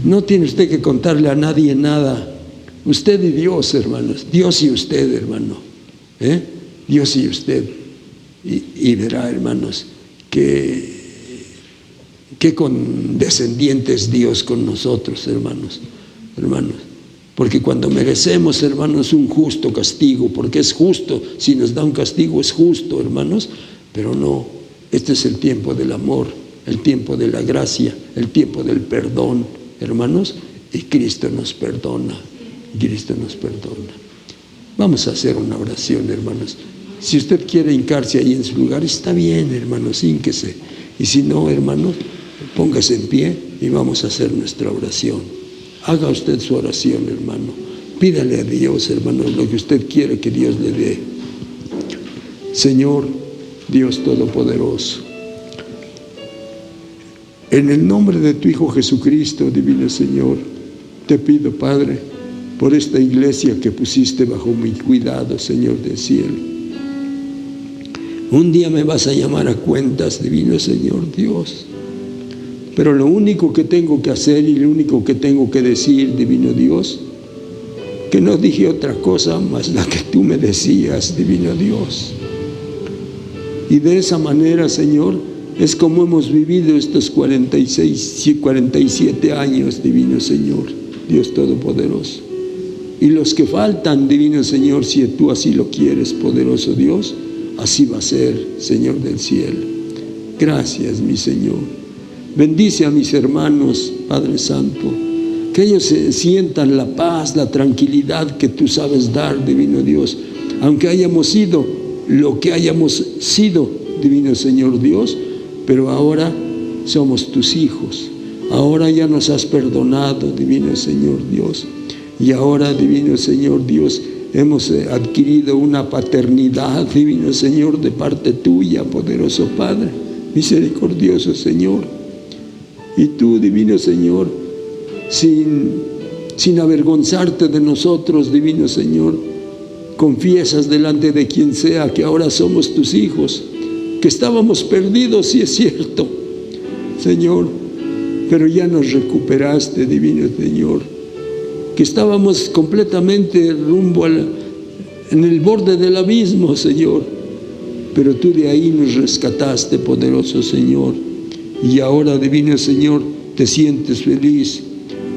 No tiene usted que contarle a nadie nada. Usted y Dios, hermanos. Dios y usted, hermano. Dios y usted. Y verá, hermanos, que condescendiente es Dios con nosotros, hermanos. Porque cuando merecemos, hermanos, un justo castigo, porque es justo, si nos da un castigo es justo, hermanos, pero no, este es el tiempo del amor, el tiempo de la gracia, el tiempo del perdón, hermanos, y Cristo nos perdona, Cristo nos perdona. Vamos a hacer una oración, hermanos. Si usted quiere hincarse ahí en su lugar, está bien, hermanos, hínquese. Y si no, hermanos, póngase en pie y vamos a hacer nuestra oración. Haga usted su oración, hermano. Pídale a Dios, hermano, lo que usted quiere que Dios le dé. Señor, Dios Todopoderoso, en el nombre de tu Hijo Jesucristo, divino Señor, te pido, Padre, por esta iglesia que pusiste bajo mi cuidado, Señor del cielo. Un día me vas a llamar a cuentas, divino Señor Dios. Pero lo único que tengo que hacer y lo único que tengo que decir, divino Dios, que no dije otra cosa más la que tú me decías, divino Dios. Y de esa manera, Señor, es como hemos vivido estos 47 años, divino Señor, Dios Todopoderoso. Y los que faltan, divino Señor, si tú así lo quieres, poderoso Dios, así va a ser, Señor del cielo. Gracias, mi Señor. Bendice a mis hermanos, Padre Santo, que ellos sientan la paz, la tranquilidad que tú sabes dar, divino Dios. Aunque hayamos sido lo que hayamos sido, divino Señor Dios, pero ahora somos tus hijos. Ahora ya nos has perdonado, divino Señor Dios. Y ahora, divino Señor Dios, hemos adquirido una paternidad, divino Señor, de parte tuya, poderoso Padre, misericordioso Señor. Y tú, divino Señor, sin avergonzarte de nosotros, divino Señor, confiesas delante de quien sea que ahora somos tus hijos, que estábamos perdidos, sí es cierto, Señor, pero ya nos recuperaste, divino Señor, que estábamos completamente rumbo en el borde del abismo, Señor, pero tú de ahí nos rescataste, poderoso Señor. Y ahora, divino Señor, te sientes feliz,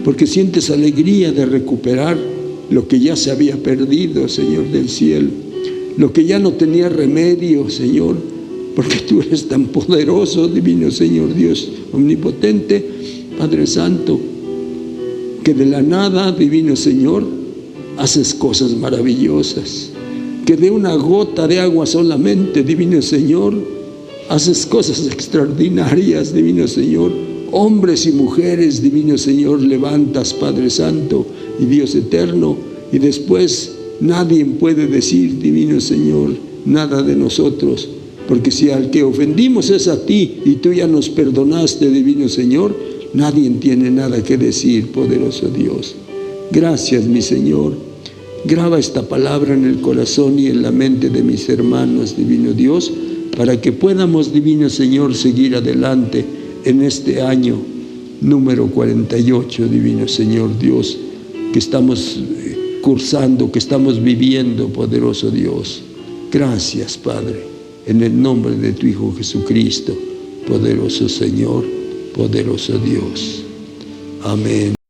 porque sientes alegría de recuperar lo que ya se había perdido, Señor del cielo, lo que ya no tenía remedio, Señor, porque tú eres tan poderoso, divino Señor Dios omnipotente, Padre Santo, que de la nada, divino Señor, haces cosas maravillosas, que de una gota de agua solamente, divino Señor, haces cosas extraordinarias, divino Señor. Hombres y mujeres, divino Señor, levantas, Padre Santo y Dios eterno, y después nadie puede decir, divino Señor, nada de nosotros, porque si al que ofendimos es a ti y tú ya nos perdonaste, divino Señor, nadie tiene nada que decir, poderoso Dios. Gracias, mi Señor. Graba esta palabra en el corazón y en la mente de mis hermanos, divino Dios, para que podamos, divino Señor, seguir adelante en este año número 48, divino Señor Dios, que estamos cursando, que estamos viviendo, poderoso Dios. Gracias, Padre, en el nombre de tu Hijo Jesucristo, poderoso Señor, poderoso Dios. Amén.